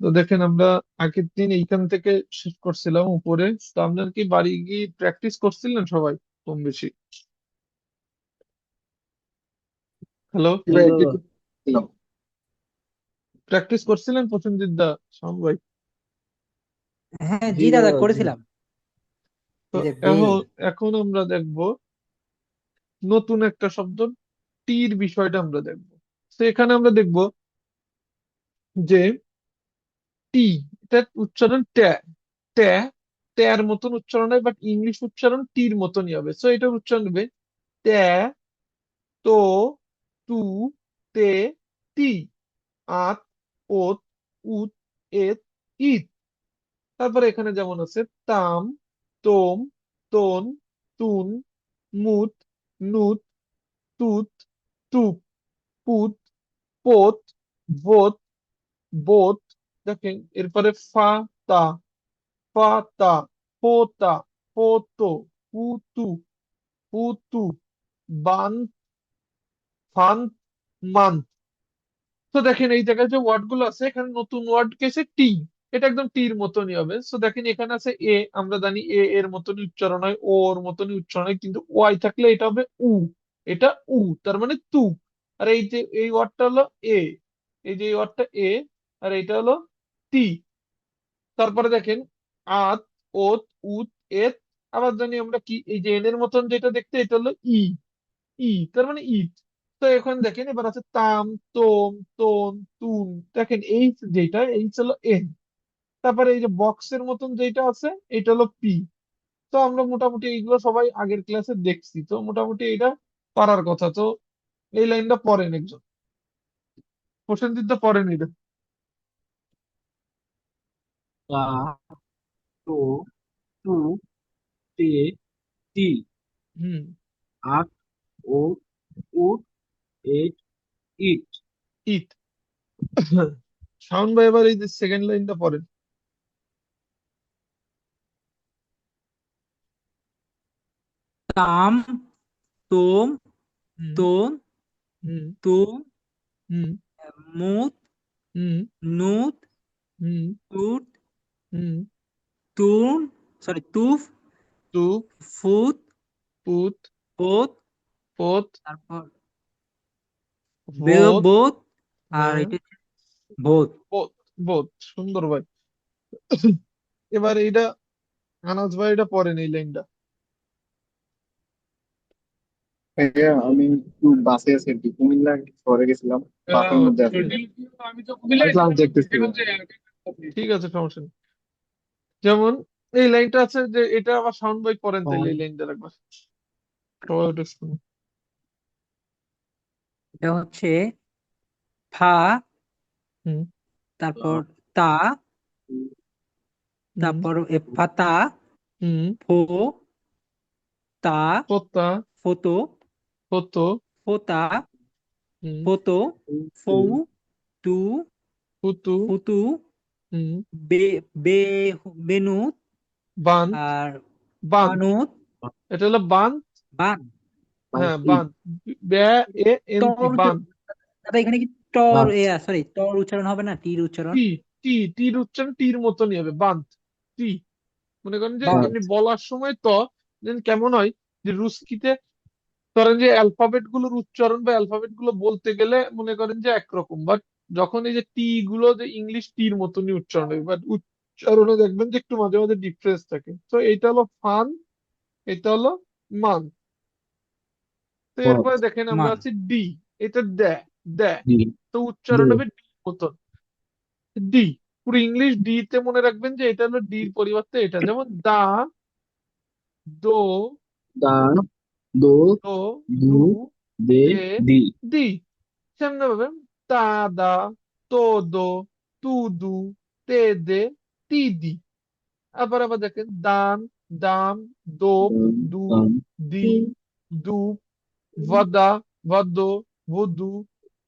তো দেখেন আমরা আগের দিন এইখান থেকে শেষ করছিলাম উপরে। তো আপনার কি বাড়ি গিয়ে প্র্যাকটিস করছিলেন সবাই কম বেশি? হ্যালো, বন্ধু, প্র্যাকটিস করছিলেন প্রসেনজিৎ দা, সবাই? হ্যাঁ জি জি দাদা দাদা, জি। করেছিলাম। তো এই যে বে। এখন এখন আমরা দেখব নতুন একটা শব্দ, টির বিষয়টা আমরা দেখব। তো এখানে আমরা দেখব যে টি, এটার উচ্চারণ ট্যা। ট্যা, ট্যার মতন উচ্চারণ হয়, বাট ইংলিশ উচ্চারণ টির মতনই হবে। সো এটার উচ্চারণ হবে ট্যা, তো, তু, তে, তি, আত, ওত, উত, এত, ইত। তারপরে এখানে যেমন আছে তাম, তোম, তোন, তুন, মুত, নুত, তুত, তুপ, পুত, পোত, ভোত, বোত। দেখেন এরপরে ফা, তা, ফা, তা, ফোতা, ফোতো, পুতু, পুতু, বান, ফান, মান। তো দেখেন এই জায়গায় যে ওয়ার্ড গুলো আছে, এখানে নতুন ওয়ার্ড কেছে টি। এটা একদম টির মতনই হবে। সো দেখেন এখানে আছে এ, আমরা জানি এ এর মতনই উচ্চারণ হয়, ও ওর মতনই উচ্চারণ হয়, কিন্তু ওয়াই থাকলে এটা হবে উ। এটা উ, তার মানে তু। আর এই যে এই ওয়ার্ডটা হলো এ, এই যে এই ওয়ার্ডটা এ, আর এটা হলো টি। তারপরে দেখেন আত, ওত, উত, এত। আবার জানি আমরা কি, এই যে এন এর মতন যেটা দেখতে, এটা হলো ই। ই, তার মানে ইট। তো এখন দেখেন এবার আছে তাম, তোম, তোন, তুন। দেখেন এই যেটা এই হলো এন। তারপরে এই যে বক্সের মতন যেটা আছে, এটা হলো পি। তো আমরা মোটামুটি এইগুলো সবাই আগের ক্লাসে দেখছি, তো মোটামুটি এটা পারার কথা। তো এই লাইনটা পড়েন একজন, প্রসেনজিৎ দা পড়েন এটা। তা, তো, তু, তে, তি, হুম। আট, ও, উট, এট, ইট। ইট। শাওন ভাই এবার এই যে সেকেন্ড লাইনটা পড়েন। তাম, তোম, হুম। তোন, হুম। তুম, হুম। মুত, হুম। নুত, হুম। তুত, হুম। তুন, সরি তুফ, তুপ, ফুত, পুত, পোত, পোত, তারপর ভোত। বোত, আর হ্যাঁ, এটা হচ্ছে ভোত। বোধ। বোধ, সুন্দর ভাই। এবার এইটা আনাজ ভাই এটা পড়েন এই লাইনটা। ভাইয়া, আমি একটু বাসে আছি আর কি, কুমিল্লা শহরে গেছিলাম। বাসের মধ্যে আছি। আমি ক্লাস দেখতেছিলাম। ঠিক আছে, সমস্যা নেই। যেমন এই লাইনটা আছে যে, এটা আবার সাউন্ড বাই পড়েন তাইলে ফল। এই লাইনটা একবার সবাই ওটা শুনুন। এটা হচ্ছে ফা, হুম। তারপর তা, হুম। তারপর ফাতা, হুম। ফো, তা, পোতা, ফোতো, হতো। ফোতা, হুম। ফোতো, ফৌ, তু, হুতু। ফুতু, হুম। বে, বে, বেনুত, বান, আর বান। বানুত, এটা হলো বান। বান। হ্যাঁ, বান। ব্যা, এ এন টি, টর বান। দাদা এখানে কি টর সরি টর উচ্চারণ হবে না, টির উচ্চারণ। টি, টি, টির উচ্চারণ টির মতনই হবে, বান। টি। মনে করেন যে বান। এমনি বলার সময় তো যেন কেমন হয়, যে রুস্কিতে ধরেন যে অ্যালফাবেট গুলোর উচ্চারণ বা অ্যালফাবেট গুলো বলতে গেলে মনে করেন যে একরকম, বাট যখন এই যে টি গুলো, যে ইংলিশ টির মতনই উচ্চারণ হয়, বাট উচ্চারণে দেখবেন যে একটু মাঝে মাঝে ডিফারেন্স থাকে। তো এইটা হলো ফান, এটা হলো মান। তো এরপরে দেখেন আমরা মান। আছি ডি। এটা দ্য, দ্য। তো উচ্চারণ হবে ডি মতন, ডি। পুরো ইংলিশ ডি তে মনে রাখবেন যে এটা হলো ডির পরিবর্তে এটা, যেমন দা, দো, দা, দো, দো, দু, দু, দে, দে, দি। দি। সেমনি ভাবে তা, দা, তো, দো, তু, দু, তে, দে, তি, দি। আবার আবার দেখেন দান, দাম, দোপ, দাম, দুপ, দাম, দি, দুপ, ভদা, ভদ, ভদু,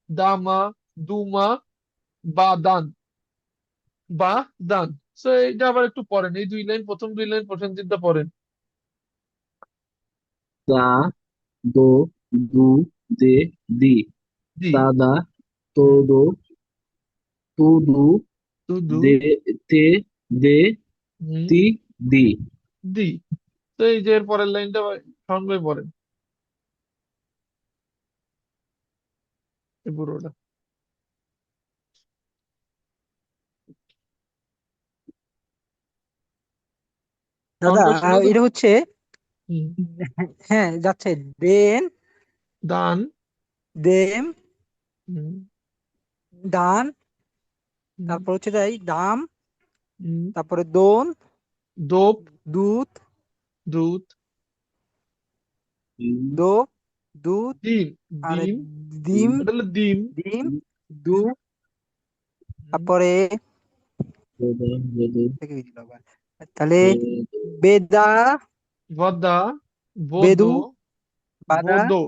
দামা, দুমা, বাদান, বা দান। তো এইটা আবার একটু পড়েন, এই দুই লাইন, প্রথম দুই লাইন প্রসেনজিৎ দা পড়েন। দা, দো, দু, দে, দি। দি, দাদা, হুম, তোদো, তুদু, দুদু, দে, তে, দে, হুম, তি, দি। দি। তো এই যে এর পরের লাইনটা শাওন ভাই পড়েন, এই পুরোটা। শাওন দাদা ভাই শোনা এটা যাচ্ছে? হচ্ছে, হুম। হ্যাঁ যাচ্ছে। দেন, দান, দেম, হুম, দান, হুম, তারপর হচ্ছে যাই দাম, হুম, তারপরে দোন, দোপ, দুধ, দুধ, হুম, দো, দুধ, ডিম, আর ডিম, ডিম, এটা হলো ডিম, ডিম, হুম, দু, হুম, তারপরে বেদে, বেদে, দেখে দিল আবার। তাহলে বেদে, বেদা, বদা, বেদু, বোদো, বাদা, বোদো,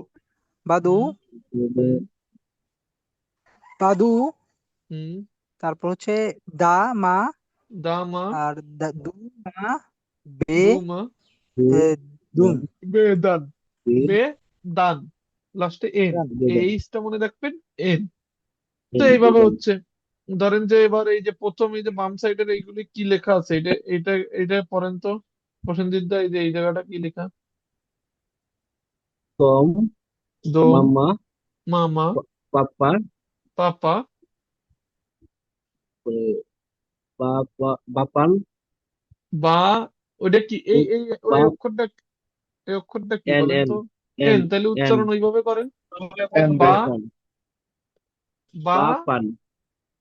বাদু, হুম, বেদে, হুম, বাদু, হুম, তারপর হচ্ছে দা, মা, দামা, আর দু, মা, বে, দুমা, দু, দুন। দন, বেদান, বে, বেদান, লাস্টে এন, বেদন। এইচটা মনে রাখবেন, এন। তো এন, এইভাবে বেদন। হচ্ছে, ধরেন যে এবার এই যে প্রথম এই যে বাম সাইডের এইগুলি কি লেখা আছে, এটা এটা এটা পড়েন তো প্রসেনজিৎ দা, এই যে এই জায়গাটা কি লেখা? কম, দোম, মামা, মামা, পাপা, পাপা, বাপান, বা, ওটা কি এই এই ওই বাপ, অক্ষরটা, এই অক্ষরটা কি এন, বলেন এন, তো? এন, এন, তাহলে এন, উচ্চারণ ওইভাবে করেন। এন বা, দেন। বাপান, বা, বাপান,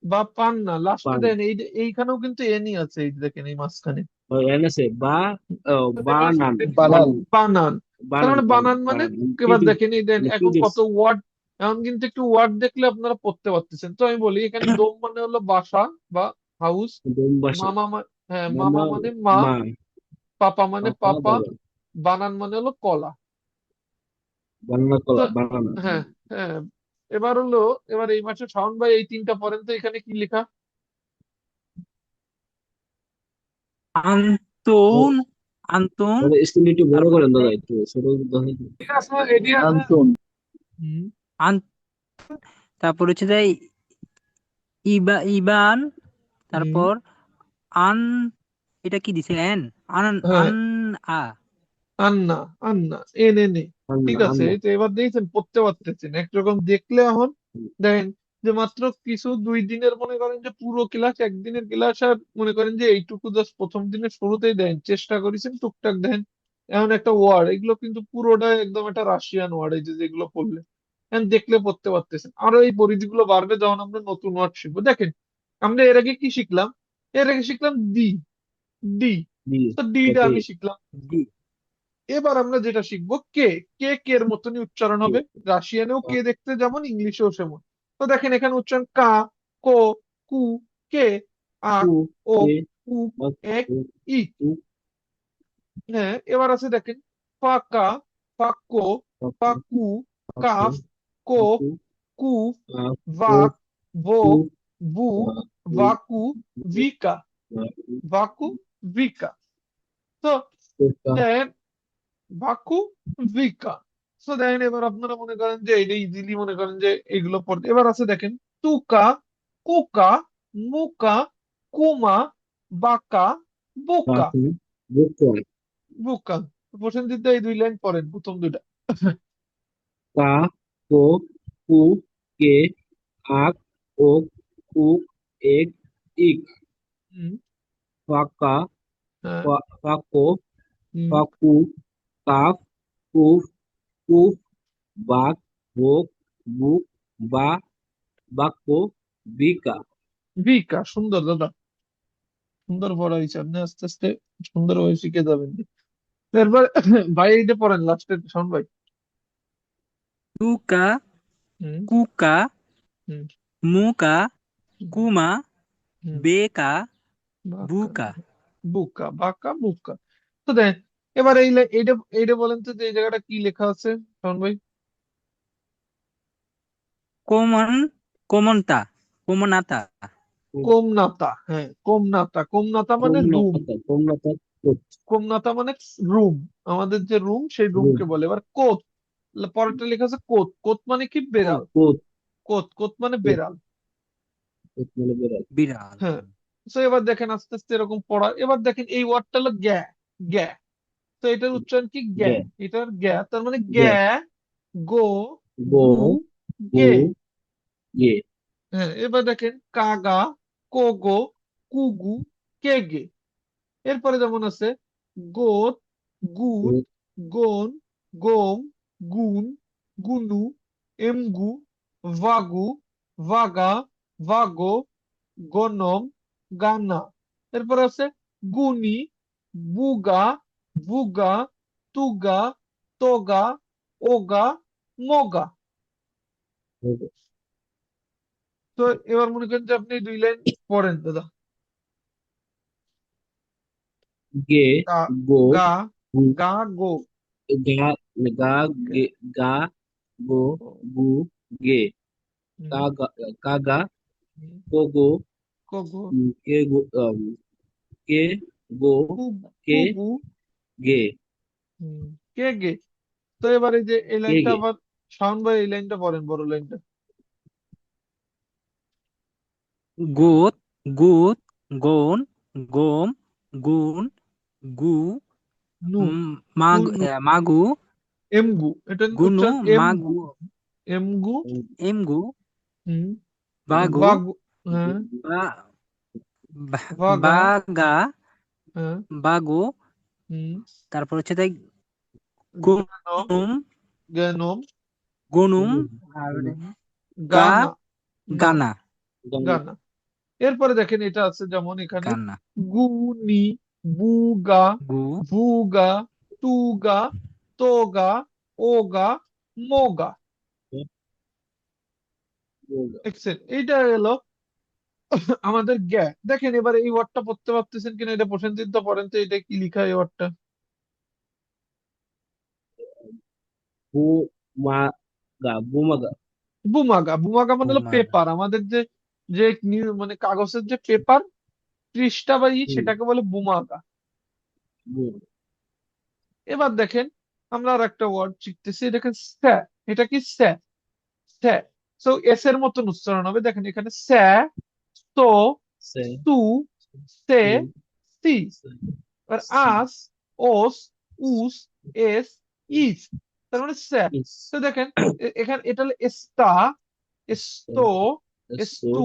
বা পান না, লাস্টে পান। দেন এই এইখানেও কিন্তু এনই আছে, এই যে দেখেন এই মাঝখানে। ও, এন আছে, ও, বানান, বানান। বানান, তার বানান, মানে বানান, বানান মানে, বানান। কি এবার দিস, দেখেন এই দেন কি এখন দিস? কত ওয়ার্ড, এখন কিন্তু একটু ওয়ার্ড দেখলে আপনারা পড়তে পারতেছেন। তো আমি বলি এখানে দোম মানে হলো বাসা বা হাউস, দম বসে, মামা হ্যাঁ মামা মামা, মানে মা, মা, পাপা মানে পাপা, পাপা, বাবা। বানান মানে হলো কলা। বানানা, তো কলা, বানানা। হ্যাঁ, হ্যাঁ, এবার হলো, এবার এই মাসে শাওন ভাই এই তিনটা পড়েন তো, এখানে কি লেখা? আন্তন, আন্তন, ওরা স্ক্রিন একটু বড় তারপর করেন হচ্ছে দাদা, একটু ছোট দেখাই তো। ঠিক আছে এটি আন্তন। হুম, আন, তারপর হচ্ছে যাই ইবান, হুম, তারপর আন, এটা কি দিছে এন, আন, হ্যাঁ, আন, আ, আন্না, আন্না, এন এন এ। ঠিক আন্না, আছে, আন্না। এই তো এবার দিয়েছেন পড়তে পারতেছেন একরকম দেখলে এখন। দেখেন যে মাত্র কিছু দুই দিনের মনে করেন যে পুরো ক্লাস, একদিনের ক্লাস, আর মনে করেন যে এইটুকু জাস্ট প্রথম দিনের শুরুতেই দেন চেষ্টা করেছেন টুকটাক দেন। এমন একটা ওয়ার্ড, এগুলো কিন্তু পুরোটা একদম একটা রাশিয়ান ওয়ার্ড, এই যে যেগুলো পড়লে এখন দেখলে পড়তে পারতেছেন। আরো এই পরিধিগুলো বাড়বে যখন আমরা নতুন ওয়ার্ড শিখবো। দেখেন আমরা এর আগে কি শিখলাম? এর আগে শিখলাম ডি, ডি, জি, তো ডিটা ওকে। আমি শিখলাম। জি, এবার আমরা যেটা শিখবো কে, কে এর মতনই উচ্চারণ হবে, রাশিয়ানেও কে দেখতে যেমন, ইংলিশেও সেমন। তো দেখেন এখানে উচ্চারণ কা, কো, কু, কে, আক, কু, ও, কে, উ, আক, এক, উ, ই। উ, হ্যাঁ, এবার আছে দেখেন ফাকা, ফাক্কো, পাকু, পাকু, পাকু, কাফ, কো, পাকু, কু, আক, ও, ভাক, উ, বোক, বু, আ, উ, ভাকু, উ, ভিকা, আ, ভাকু, ভিকা। তো উ, কা, দেন ভাকু, ভিকা। তো দেখেন এবার আপনারা মনে করেন যে এটা ইজিলি মনে করেন যে এগুলো পড়তে। এবার আছে দেখেন তুকা, কুকা, মুকা, কুমা, বাকা, বুকা, পাকু, বুকা, বুকা। প্রসেনজিৎ দা এই দুই লাইন পড়েন, প্রথম দুইটা। কা, কো, কু, কে, আক, ওক, উক, এক, ইক। হুম, পাকা, হ্যাঁ, পাকো, হুম, পাকু, কাফ, কুফ, কুফ, বাক, বোক, বুক, বা, বাক্য, বিকা। ভিকা। সুন্দর দাদা, সুন্দর পড়া হয়েছে, আপনি আস্তে আস্তে সুন্দরভাবে শিখে যাবেন। এরপর ভাই এইটা পড়েন লাস্টের শোন ভাই। তুকা, হুম, কুকা, হুম, মুকা, হুম, কুমা, হুম, বেকা, বাঁকা, বুকা। বুকা, বাঁকা, বুকা। তো দেখ এবার এইটা এইটা বলেন তো যে এই জায়গাটা কি লেখা আছে শোন ভাই? কমন, কমনতা, কমনাতা, কোমনাতা, হ্যাঁ কোমনাতা, কোমনাতা মানে রুম, কোমলতা কোট কোমনাতা মানে রুম, আমাদের যে রুম সেই রুম রুমকে বলে। এবার কোত, পরেরটা লেখা আছে কোত, কোত মানে কি বেড়াল, কোট কোত, কোত মানে কোট বেড়াল। কোট মানে বেড়াল। বিড়াল। হ্যাঁ, তো এবার দেখেন আস্তে আস্তে এরকম পড়া। এবার দেখেন এই ওয়ার্ডটা হলো গ্যা, গ্যা, তো এটার উচ্চারণ কি গ্যা, গে এটার গ্যা, তার মানে গে গ্যা, গো, গো গু, গু গে। গে হ্যাঁ, এবার দেখেন কাগা, কোগো, কুগু, কেগে। এরপরে যেমন আছে গোত, গুত, গুট গোন, গোম, গুন, গুনু, এমগু, ভাগু, ভাগা, ভাগো, গনম, গানা। এরপরে আছে গুনি, বুগা, বুগা, তুগা, তোগা, ওগা, মগা। তো এবার মনে করেন যে আপনি 2 লাইন পড়েন দাদা। গে গা, গো গা, গু গা, গো, গা গা গে গা গো গু গে হুম, কাগা কাগা হুম, কোগো কগো, কে গো কে গো কে কুগু, গে হুম, কে গে। তো এবার এই যে এই কে লাইনটা গে আবার শাওন ভাই এই লাইনটা পড়েন, বড় লাইনটা। গুত, গুত, গোন, গোম, গুন, গু, নু, মাগ, গুনু, মাগু, এমগু, এটা গুনু, উচ্চারণ এমগু, মাগু, এমগু, এমগু, হুম, বাগু, বাগু, হ্যাঁ, বা, বাগা, বাগা, হ্যাঁ, বাগু, হুম, তারপর হচ্ছে তাই গানম, গুনুম, গানম, গুনুম, আর হুম, গা, গানা, না, গানা, গানা। এরপরে দেখেন এটা আছে যেমন এখানে গানা, গুনি, বুগা, গু, ভুগা, তুগা, তোগা, ওগা, মোগা। দেখছেন এইটা গেল আমাদের জ্ঞা। দেখেন এবার এই ওয়ার্ডটা পড়তে পারতেছেন কিনা এটা প্রসেনজিৎ দা পড়েন তো, এটা কি লিখা এই ওয়ার্ডটা? বু মা গা বুমাগা বুমাগা, বুমাগা মানে হলো বুমাগা, পেপার, আমাদের যে যে মানে কাগজের যে পেপার, পৃষ্ঠা বা হুম সেটাকে বলে বুমাগা। বুম এবার দেখেন আমরা আর একটা ওয়ার্ড শিখতেছি, দেখেন স্যা, এটা কি স্যা, স্যা। সো এস এর মতন উচ্চারণ হবে, দেখেন এখানে স্যা, সো, সে সু, সে, সু সি। সে আর সি আস, ওস, উস, এস, ইস, তার মানে স্যা। ইস তো দেখেন এখানে এটা হলো এস্তা, এস্তো, এসো এস্তু,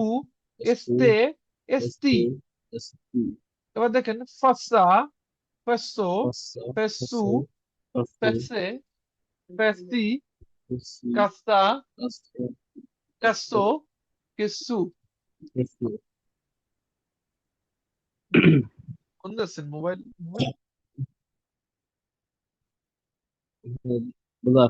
এসু এস্তে, এস্তি। এসু এসু এবার দেখেন ফাসা, ফাসো, পাসা ফেসু, পাসু পাসু ফেসে, ফেসি, পাসু কাসা, পাসু পাসু কাসো, কেসু। পাসু কোন আছেন মোবাইল, মোবাইল? বলা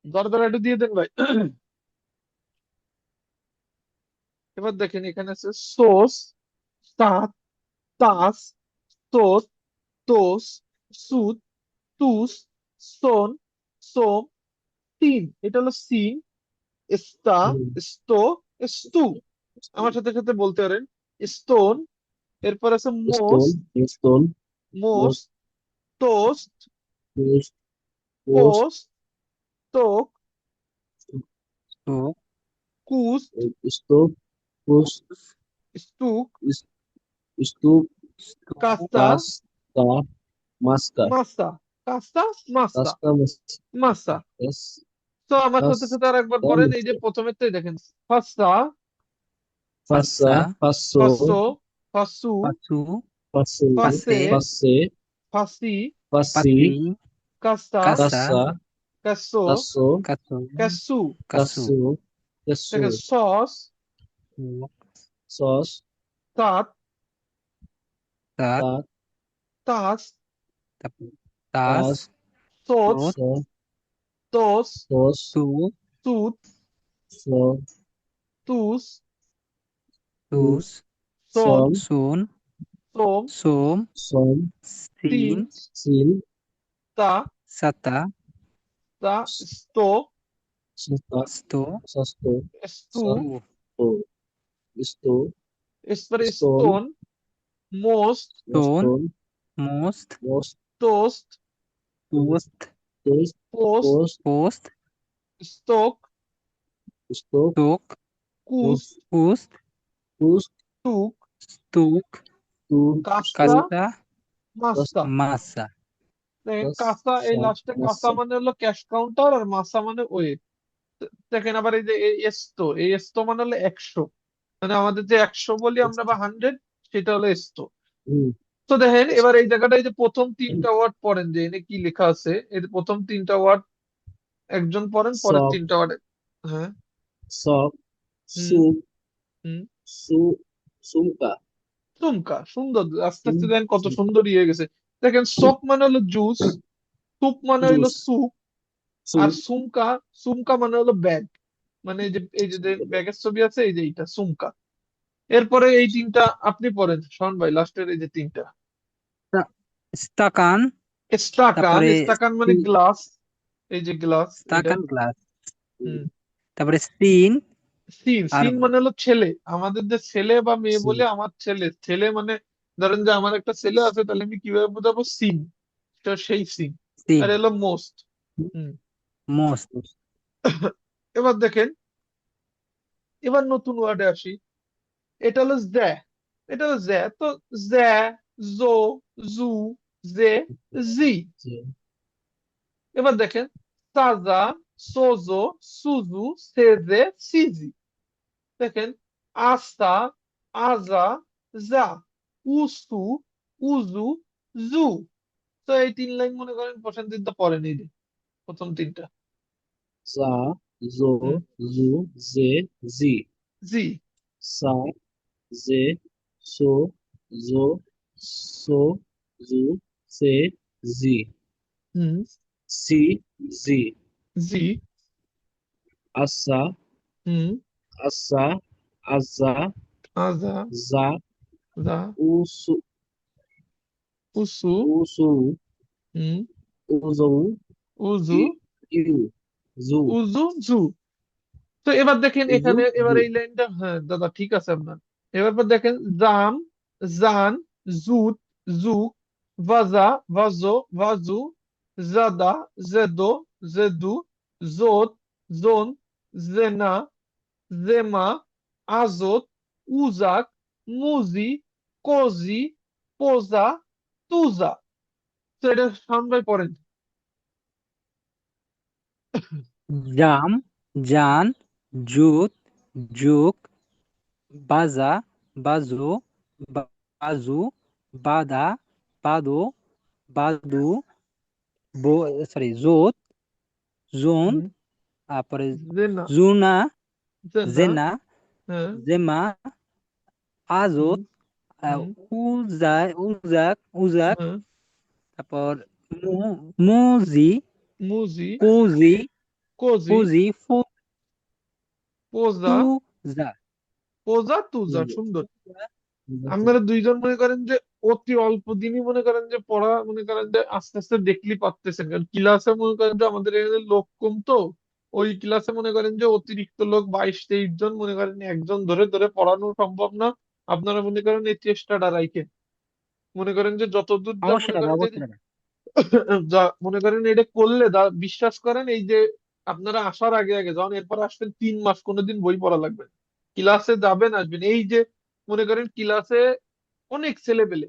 দরদরা একটু দিয়ে দেন ভাই। এবার দেখেন এখানে আছে সোস, তাত, তাস, তোত, তোস, সুত, তুস, সোন, সোম, তিন। এটা হলো সিন, স্তা, স্তো, স্তু। আমার সাথে সাথে বলতে পারেন স্টোন। এরপর আছে stone most, stone most, toast, post post post, টোক, তো কুস্ট, স্তূপ পোস্ট স্তূক, স্তূপ কাস্তা, কাস্তা মাস্কা মাস্তা, কাস্তা, মাস্তা, কাস্তা মাস্তা। তো আমার সাথে সাথে আর একবার পড়েন, এই যে প্রথমেরটাই দেখেন, ফাস্তা, ফাসা ফাসা ফাসো ফাসো, ফাসু, ফাসু ফাসো ফাসে, ফাসে ফাসি, ফাসি পাসি কাস্তা, কাসা কাসা কাসো, কাসো কাসু কাসু। কাসু কাসু কাসু দেখেন সস, সস তাত, তাত তাত তাস, তারপর তাস তাস সোত, তোত সস তোস, সস তু তুত, সস তুস, তুস সোন, সম সুন সোম, সোম সম তিন, সিন সিন তা, সাতা তা, sto, সস্তা sto সস্তো stu, stu sto এরপরে stone stone, most, stone stone most most toast, toast toast post, post post স্টোক, স্টোক took কুস, pust পুস্ট টুক, took টু কাস্তা, kasta মাস্তা। masa দেখেন কাঁসা, এই লাস্টে কাঁসা মানে হলো ক্যাশ কাউন্টার, আর মাসা মানে ওয়েট। দেখেন আবার এই যে এই এস্তো, এই এস্তো মানে হলো 100, মানে আমাদের যে 100 বলি আমরা বা 100, সেটা হলো এস্তো। তো দেখেন এবার এই জায়গাটায় যে প্রথম তিনটা ওয়ার্ড পড়েন, যে এনে কি লেখা আছে, এই যে প্রথম তিনটা ওয়ার্ড একজন পড়েন, পরের সব তিনটা ওয়ার্ড। হ্যাঁ। সব হুম। সুপ হুম। সু সুমকা সুমকা, সুন্দর, আস্তে আস্তে সুম দেখেন কত সুন্দর ইয়ে গেছে। দেখেন সপ মানে হলো জুস, সুপ মানে হলো জুস স্যুপ, আর সুপ সুমকা, সুমকা মানে হলো ব্যাগ, মানে এই যে ব্যাগের ছবি আছে, এই যে এইটা সুমকা। এরপরে এই তিনটা আপনি পড়েন শোন ভাই, লাস্টের এই যে তিনটা। stakan স্টাকান, তারপরে স্টাকান মানে গ্লাস, এই যে গ্লাস এটা। stakan glass হুম। তারপরে সিন সিন, আর সিন মানে হলো ছেলে, আমাদের যে ছেলে বা মেয়ে সিন বলে, আমার ছেলে, ছেলে মানে ধরেন যে আমার একটা ছেলে আছে, তাহলে আমি কিভাবে বোঝাবো, সিন, তো সেই সিন। সিন আর এলো মোস্ট। হুম। most এবার দেখেন, এবার নতুন ওয়ার্ডে আসি, এটা হলো জ্যা, এটা হলো জ্যা, তো জ্যা, জো, জু, জে, জি। এবার দেখেন সাজা, সোজো, সুজু, সেজে, সিজি। দেখেন আস্তা, আজা, যা, উসু, উজু, জু। তো এই তিন লাইন মনে করেন প্রথম তিনটা পড়েন, এই যে প্রথম তিনটা। জা জো হুম। জু জে জি জি। সা জে সো জো সো জু সে জি হুম। সি জি জি। আসা হুম। আসা আজা আজা, জা যা, উসু উসু, উসু হুম, উজু উজু, ইউ জু উজু, জু। তো এবার দেখেন উজু এখানে, এবার জু এই লাইনটা, হ্যাঁ দাদা ঠিক আছে আপনার। এবার পর দেখেন জাম, জান, জুত, জুক, ভাজা, ভাজো, ভাজু, জাদা, জেদো, জেদু, জোত, জোন, জেনা, জেমা, আজত, উজাক, মুজি, কোজি, পোজা, তুজা। তো এটা সাউন্ড বাই পড়েন। জাম জান জুত জুক বাজা বাজু বাজু বাদা বাদো বাদু সরি জোত জোন হুম। তারপরে জেনা, জুনা জেনা, জেনা হ্যাঁ। জেমা হুম। আজত হুম। উজাক উজাক হ্যাঁ। তারপর মুজি মুজি, কুজি কোজি, কুজি পোজা, ফুজা পোজা, তুজা। সুন্দর। আপনারা দুইজন মনে করেন যে অতি অল্প দিনই মনে করেন যে পড়া, মনে করেন যে আস্তে আস্তে দেখলি পারতেছেন, কারণ ক্লাসে মনে করেন যে আমাদের এখানে লোক কম তো, ওই ক্লাসে মনে করেন যে অতিরিক্ত লোক 22-23 জন, মনে করেন একজন ধরে ধরে পড়ানো সম্ভব না। আপনারা মনে করেন এই চেষ্টাটা রাখেন, মনে করেন যে যতদূর যা অবশ্যই মনে দাদা করেন যে অবশ্যই দাদা যা মনে করেন এটা করলে বিশ্বাস করেন, এই যে আপনারা আসার আগে আগে যখন এরপর আসবেন 3 মাস কোনোদিন বই পড়া লাগবে না। ক্লাসে যাবেন আসবেন, এই যে মনে করেন ক্লাসে অনেক ছেলেপেলে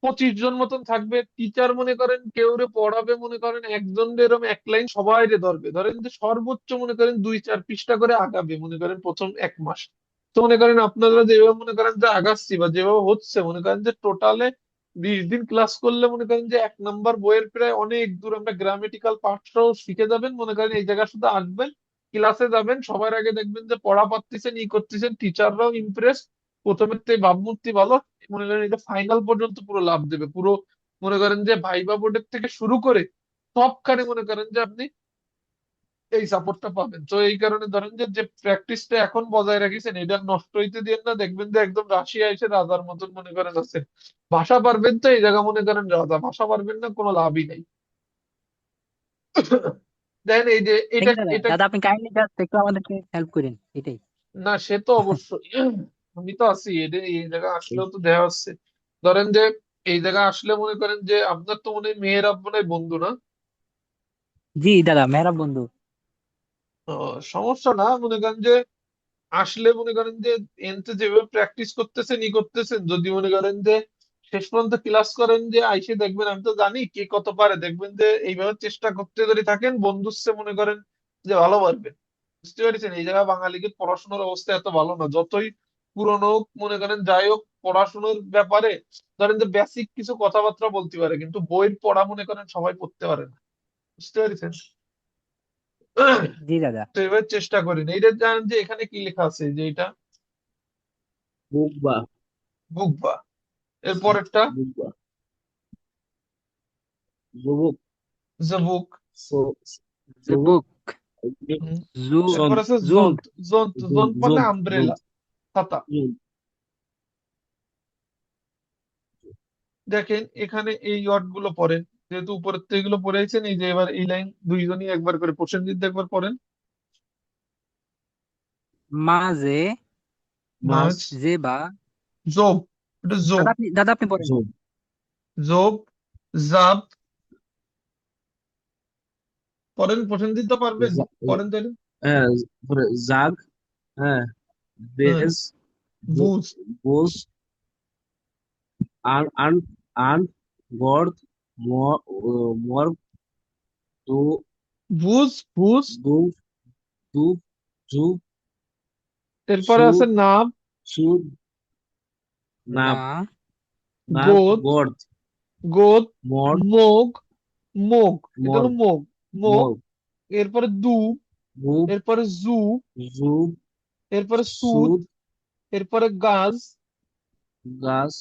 25 জন মতন থাকবে, টিচার মনে করেন কেউ রে পড়াবে, মনে করেন একজন এরকম এক লাইন সবাই রে ধরবে, ধরেন যে সর্বোচ্চ মনে করেন 2-4 পৃষ্ঠা করে আগাবে মনে করেন প্রথম 1 মাস। তো মনে করেন আপনারা যেভাবে মনে করেন যে আগাচ্ছি বা যেভাবে হচ্ছে মনে করেন যে টোটালে 20 দিন ক্লাস করলে মনে করেন যে 1 নম্বর বইয়ের প্রায় অনেক দূর আমরা গ্রামেটিক্যাল পার্টসটাও শিখে যাবেন। মনে করেন এই জায়গা শুধু আসবেন, ক্লাসে যাবেন, সবার আগে দেখবেন যে পড়া পাচ্ছেন ই করতেছেন, টিচাররাও ইমপ্রেস, প্রথমের থেকে ভাবমূর্তি ভালো। মনে করেন এটা ফাইনাল পর্যন্ত পুরো লাভ দেবে পুরো। মনে করেন যে ভাইবা বোর্ডের থেকে শুরু করে সবখানে মনে করেন যে আপনি এই সাপোর্টটা পাবেন। তো এই কারণে ধরেন যে যে প্র্যাকটিসটা এখন বজায় রাখিছেন এটা নষ্ট হইতে দিয়েন না, দেখবেন যে একদম রাশিয়া এসে রাজার মতন মনে করেন আছেন। ভাষা পারবেন তো এই জায়গা মনে করেন রাজা, ভাষা পারবেন না কোনো লাভই নাই। দেখেন এই যে এটা থ্যাংক ইউ দাদা। এটা দাদা আপনি কাইন্ডলি জাস্ট একটু আমাদেরকে হেল্প করেন, এটাই। না সে তো অবশ্যই, আমি তো আছি এটা, এই জায়গা আসলেও তো দেওয়া হচ্ছে। ধরেন যে এই জায়গা আসলে মনে করেন যে আপনার তো মনে হয় মেয়েরা মনে হয় বন্ধু না? জি দাদা, মেহরাব বন্ধু। সমস্যা না, মনে করেন যে আসলে মনে করেন যে এনতে যেভাবে প্র্যাকটিস করতেছেন ই করতেছেন, যদি মনে করেন যে শেষ পর্যন্ত ক্লাস করেন যে আইসে দেখবেন, আমি তো জানি কে কত পারে, দেখবেন যে এইভাবে চেষ্টা করতে যদি থাকেন বন্ধুত্বে মনে করেন যে ভালো পারবেন। বুঝতে পেরেছেন এই জায়গায় বাঙালিকে পড়াশোনার অবস্থা এত ভালো না, যতই পুরনো হোক মনে করেন যাই হোক পড়াশোনার ব্যাপারে ধরেন যে বেসিক কিছু কথাবার্তা বলতে পারে, কিন্তু বইয়ের পড়া মনে করেন সবাই পড়তে পারে না। বুঝতে পেরেছেন? জি দাদা। তো এবার চেষ্টা করেন এইটা জানেন যে এখানে কি লেখা আছে, যে এটা বুকবা, বুকবা। এর পরেরটা বুকবা, জুবুক, জাবুক। সো- জুবুক, বুক। জু এরপর সন্ত, আছে জুন্ড। জন্ত। জন্ত জন্ত মানে জন্ত, আমব্রেলা, জন্ত, ছাতা। জন্ত। দেখেন এখানে এই ওয়ার্ড গুলো পড়েন, যেহেতু উপরের থেকে এগুলো পড়েছেন, এই যে এবার এই লাইন দুইজনই একবার করে প্রসেনজিৎ একবার পড়েন। মাঝে মাঝ, মাছ, জেবা। জব, এটা জব। দাদা আপনি পড়েন। জোব, জব, জাব। পড়েন, প্রসেনজিৎ তো পারবেন, জা- পড়েন তাহলে। হ্যাঁ, তারপরে জাগ, হ্যাঁ, হ্যাঁ, বেজ, বুঝ, বোস, আন আন আন গর্দ, মর, মর, দু, বুঝ, বুঝ। দু, দু, জু, এরপরে সু, আছে নাম, সু, নাব, না। নাব, গোদ, গর্দ, গোদ, মর, মোগ, মোগ, এটা মর, হলো মোগ, মোগ। মর, এরপরে দু, গুব, এরপরে জু, জুব, এরপরে সুদ, সুদ, এরপরে গাছ, গাছ,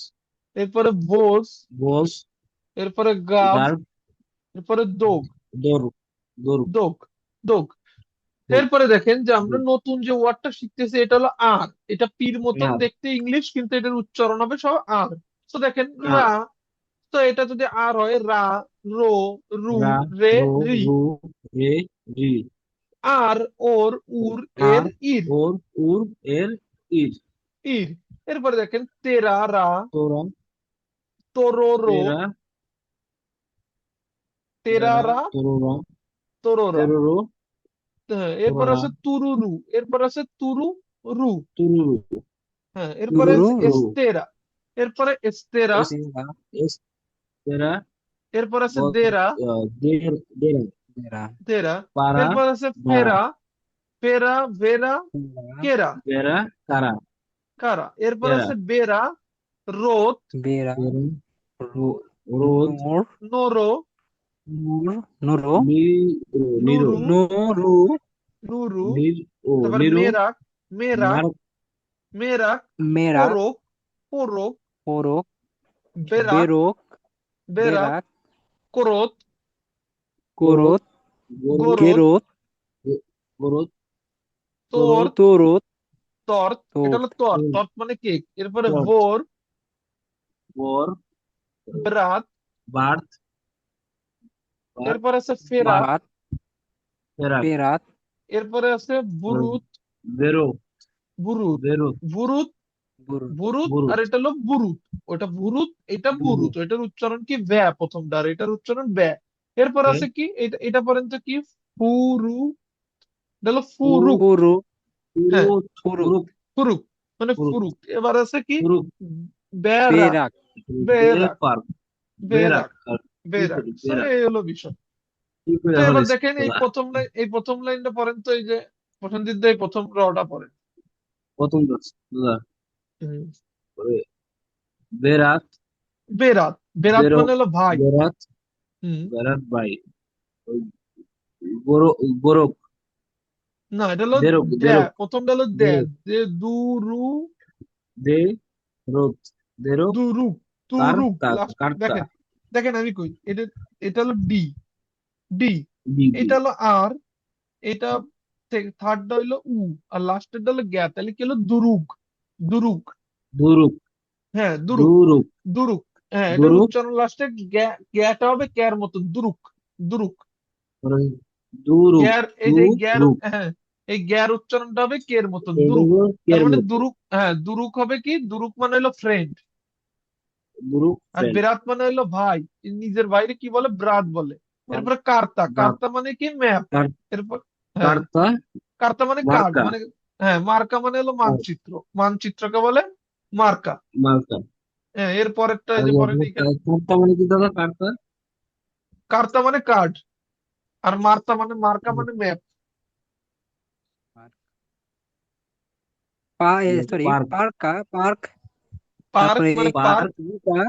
এরপরে ভোজ, বোস, এরপরে গাব, গার্ব, এরপরে দোগ, দর, দর, দোগ, দোগ। দর, এরপরে দেখেন যে আমরা দর, নতুন যে ওয়ার্ডটা শিখতেছি এটা হলো আর, এটা পির মতন আর, দেখতে ইংলিশ, কিন্তু এটার উচ্চারণ হবে সব আর। তো দেখেন আর, রা, তো এটা যদি আর হয় রা, রো, রু, রা, রে, রো, রি। রু, রে, রি, আর, ওর, উর, এর, আর, ইর, ওর, উর, এর, ইর, ইর। এরপরে দেখেন তেরা, রা, তোরা, তোরো, রো, তেরা, তেরা, তেরা, রা, তোরা, তোরো, রা। তেরোরো, হ্যাঁ, এরপর তোরা, আছে তুরুরু, এরপর আছে তুরু, রু। তুরুরু, হ্যাঁ, এরপরে রু আছে রু। এস্তেরা, এরপরে এস্তেরা, এসিবা। এস, তেরা, এরপর আছে গদ, দেরা, দের, দেরা, মেরা। দেরা। পারা, এরপর আছে বারা, ফেরা, ফেরা, ভেরা, মেরা। কেরা, বেরা, কারা, কারা। এরপর কেরা, আছে বেরা, রোত, বেরা। বেরা, রু। রোদ, নূর। নোরো, নূর। নুরো। মি, নিরো, নুরু, নুরু। নুরু। নির, ও, তারপর নিরো, মেরাক, মেরাক, মার, মেরাক, মেরা। পোরক, পোরক, পোরক। বেরাক, বেরোক। বেরাক, বেরাক। কোরত, করত, কোরত। গরু, গোরত, গেরোত। গরত, তোর, করত, তোরত। তর্ত। এটা তোর। হলো তর্ত, তর্ত মানে কেক। এরপরে টর্চ, বোর, বর, ব্রাত। বার্থ, বার্থ, এরপর আছে ফেরাত, বার্থ, বাত। ফেরাত, পেরাত। এরপরে আছে বুরুত, বেরো, বুরুত, বেরো, বুরুত, বুরুত বুরুত, বুরুত আর এটা হলো বুরুত। ওটা ভুরুত, এটা বুরুত। বুরুত এটার উচ্চারণ কি ব্যা, প্রথমটা, আর এটার উচ্চারণ ব্যা। এরপর ওকে আছে কি, এটা এটা পর্যন্ত কি, ফুরু, এটা হলো পুরু ফুরুক। পুরু হ্যাঁ, পুরুত পুরুক পুরুক ফুরুক মানে পুরুক ফুরুক। এবার আছে কি, পুরুক বেরাক, বেরাক বেরাক, বেপার বেরাক বেরাক, আর কি বেরাক। করে তো বেরাক এই হলো বিষয়। কি করে তো এবার হলিস দেখেন এই দাদা প্রথম লাইন, এই প্রথম লাইনটা পড়েন তো, এই যে প্রসেনজিৎ দা, এই প্রথম রটা পড়েন। প্রথম দাদা হুম। ওরে, বেরাত বেরাত, বেরাত বেরো মানে হলো ভাই। বেরাত হুম। বেরাত ভাই ওই গোরো গোরক না, এটা হলো দেরক দ্যা, দেরক প্রথমটা হলো দ্যা, দেরক যে দুরু, দে রোত দেরক দুরুক, তুরুক কার্তা লাস্ট। কার্তা দেখেন, দেখেন আমি কই, এটা এটা হলো ডি, ডি, বিবি এটা হলো আর, এটা থার্ডটা হইলো উ, আর লাস্টেরটা হলো গ্যা, তাহলে কি হলো দুরুক, দুরুক। দুরুক হ্যাঁ, দুরুক, দুরুক দুরুক। হ্যাঁ, এটার দুরুক উচ্চারণ লাস্টে গ্যাটা হবে ক্যার মতন, দুরুক, দুরুক। ওরে, দুরুক গ্যার, এই যে এই গ্যার, দুরুক হ্যাঁ, এই গ্যার উচ্চারণটা হবে কের মতন, দুরুক। এগুলো তার কের মানে মতো দুরুক, হ্যাঁ, দুরুক হবে কি, দুরুক মানে হলো ফ্রেন্ড। দুরুক আর ফ্রেন্ড বেরাত মানে হলো ভাই। নিজের ভাইরে কি বলে, ব্রাত বলে। এরপরে কার্তা, রাত কার্তা মানে কি, ম্যাপ। এরপর, হ্যাঁ, কার্তা কার্তা মানে কার্ড মার্কা মানে, হ্যাঁ, মার্কা মানে হলো মানচিত্র, মানচিত্রকে বলে মার্কা। মার্কা হ্যাঁ, এর পরেরটা এই আর যে পরেন এখানে, কার্তা মানে কি দাদা কার্তা কার্তা মানে কার্ড, আর মার্তা মানে, মার্কা মানে map. Sorry park park park তারপরে মানে পার্ক, পার্ক রুকা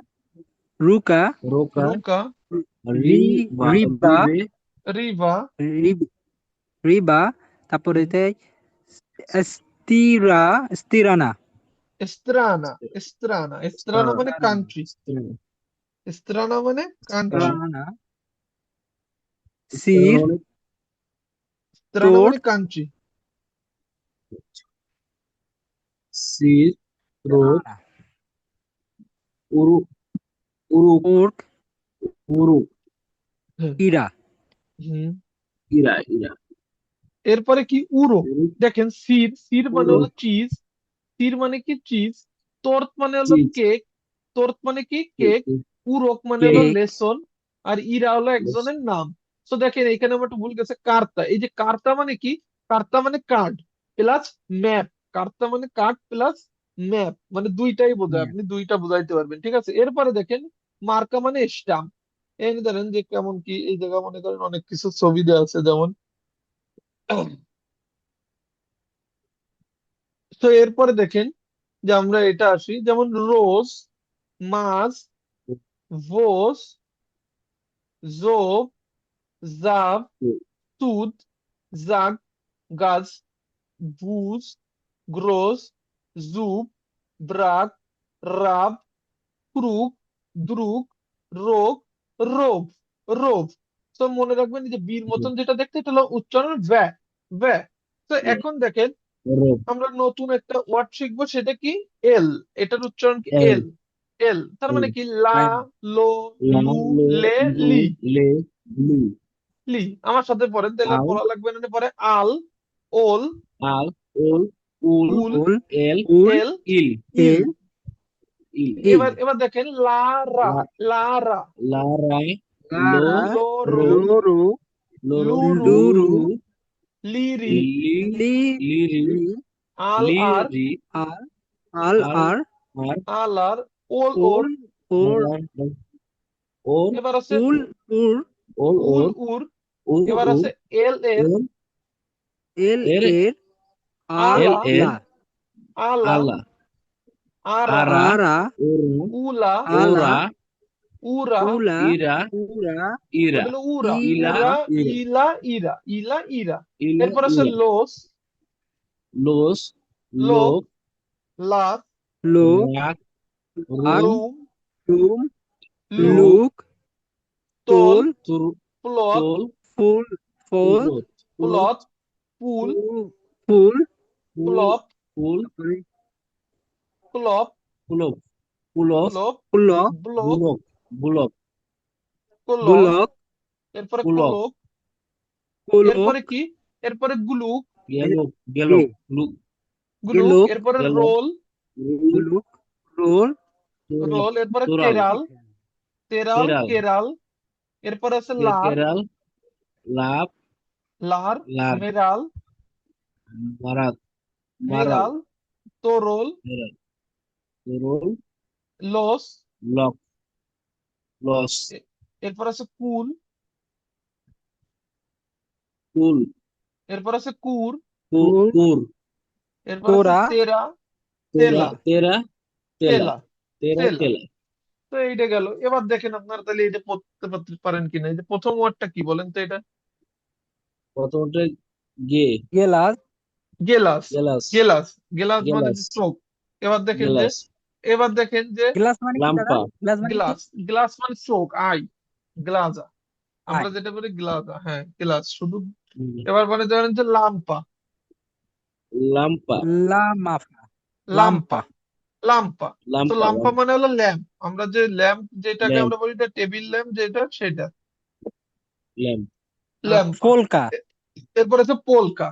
রুকা রোকা রুকা, রি বা রিবা রিবে রিভা, রিব- রিবা, তারপরে স্তিরা স্তিরানা এস্ত্রানা, এস্ত্রানা, এস্ত্রানা মানে স্তিরানা কান্ট্রি, এস্ত্রানা মানে কান্ট্রি, স্তিরানা সির এস্ত্রানা তোর মানে কান্ট্রি। সির রোদ স্তিরানা উরু উরুক উর্ক উরুক হ্যাঁ। ইরা হুম। ইরা ইরা এরপরে কি, উরো। উরুক দেখেন, সির, সির মানে হলো উরুক চিজ, সির মানে কি চিজ, তোর্ত মানে হলো চিজ কেক, তোর্ত মানে কি কেক, উরক মানে হলো কেক লেসন, আর ইরা হলো একজনের নাম। তো দেখেন এখানে আমার একটু ভুল গেছে, কার্তা, এই যে কার্তা মানে কি, কার্তা মানে কার্ড প্লাস ম্যাপ, কার্তা মানে কার্ড প্লাস ম্যাপ, মানে দুইটাই বোঝায়, আপনি দুইটা বুঝাইতে পারবেন, ঠিক আছে। এরপরে দেখেন, মার্কা মানে স্টাম্প। এই ধরেন যে কেমন কি, এই জায়গা মনে করেন অনেক কিছু ছবি দেওয়া আছে, যেমন তো এরপরে দেখেন যে আমরা এটা আসি, যেমন রোজ, মাছ, ভোজ, জোব, জাব, তুদ, জাগ, গাছ, বুজ, গ্রোস, জুব, ব্রাক, রাব, ক্রুক, দ্রুক, রোগ, রোভ, রোভ। তো মনে রাখবেন যে বীর মতন যেটা দেখতে, এটা হলো উচ্চারণ ব্যা, ব্যা। তো এখন দেখেন রোদ আমরা নতুন একটা ওয়ার্ড শিখবো, সেটা কি, এল। এটার উচ্চারণ কি, এল এল, এল। তার মানে এল কি, লা, লো, লা লু, লো লে, লু লি, লে লি লি। আমার সাথে পড়েন, তাহলে আর আল পড়া লাগবে না। পরে আল, ওল, আল ওল উল উল, উল এল উল এল, ইল ইল। এল ইল ইল এবার এবার দেখেন, লা, রা, লা লা, রা, লা রাই লো লারা লো, রো, রো লোরু লো রো লু, রু, লু লুরু রু লি, রি, লি লি লি রি লি আল, লি আর, রি আর আল আল আর আর আল, আর, ওল, ওর। ওল ওর ওর এবার আছে উল উর ওল উল, ওর উর। উল এবার উর আছে এল, এর, এল এল এর এর এল আলা, এর আলা আলা, আলা আরা, আরা আরা ওরা উলা, আলা ওরা উরা। উলা ইরা উরা ইরা ওটা হলো উরা, ইলা ইরা উরা, ইরা ইলা, ইরা, ইলা, ইরা। ইলা এরপর আছে ইরা লোস, লোস লোক, লোক লাক, লো রাগ লাক room loom, loom look, look look তোল, তোল তুর প্লট, তোল ফুল ফল তুরত তুরত প্লট, পুল, ফুল ফুল প্লপ, ফুল তারপরে প্লপ, পুলক পুলক প্লপ, পুলক ব্লক, বুলক বুলক কোলক। বুলক এরপরে পুলক কোলক। কোলক এরপরে কি, এরপরে গুলুক, গেলক গে গেলক লুক গুলুক। গেলক এরপরে গেলক রোল, রুল রুলুক রোল রোল, এরপরে তোরাল কেরাল, তেরাল, কেরাল কেরাল, এরপরে আছে লার, কেরাল লাভ লার, লার মেরাল, মারাত মারাল মেরাল, তোরল, মেরাল তোরল লস, লক লস এ- এরপর আছে কুল, কুল এরপর আছে কুর, কুল কুর এরপর আছে তোরা তেরা, তেরা তেলা, তেরা তেলা তেলা, তেরা তেলা। তেলা তো এইটা গেল। এবার দেখেন আপনারা তাহলে এটা পড়তে পারেন কিনা। এই যে প্রথম ওয়ার্ডটা কি বলেন তো এটা? প্রথমটা গে গেলাস গেলাস, গেলাস গেলাস, গেলাস মানে গেলাস যে চোখ। এবার দেখেন যে, গেলাস এবার দেখেন যে গ্লাস মানে কি দাদা? লাম্পা গ্লাস মানে কি? গ্লাস, গ্লাস মানে চোখ, আই, গ্লাজা, আমরা আয় যেটা বলি গ্লাজা, হ্যাঁ গ্লাস শুধু। হুম, এবার মানে ধরেন যে লাম্পা, লাম্পা লামাফা লাম্পা, লাম্পা লাম্পা। তো লাম্পা লাম্পা মানে হলো ল্যাম্প, আমরা যে ল্যাম্প যেটাকে ল্যাম্প আমরা বলি টেবিল ল্যাম্প যেটা, সেটা ল্যাম্প ল্যাম্পা। পোলকা এরপর আছে polka,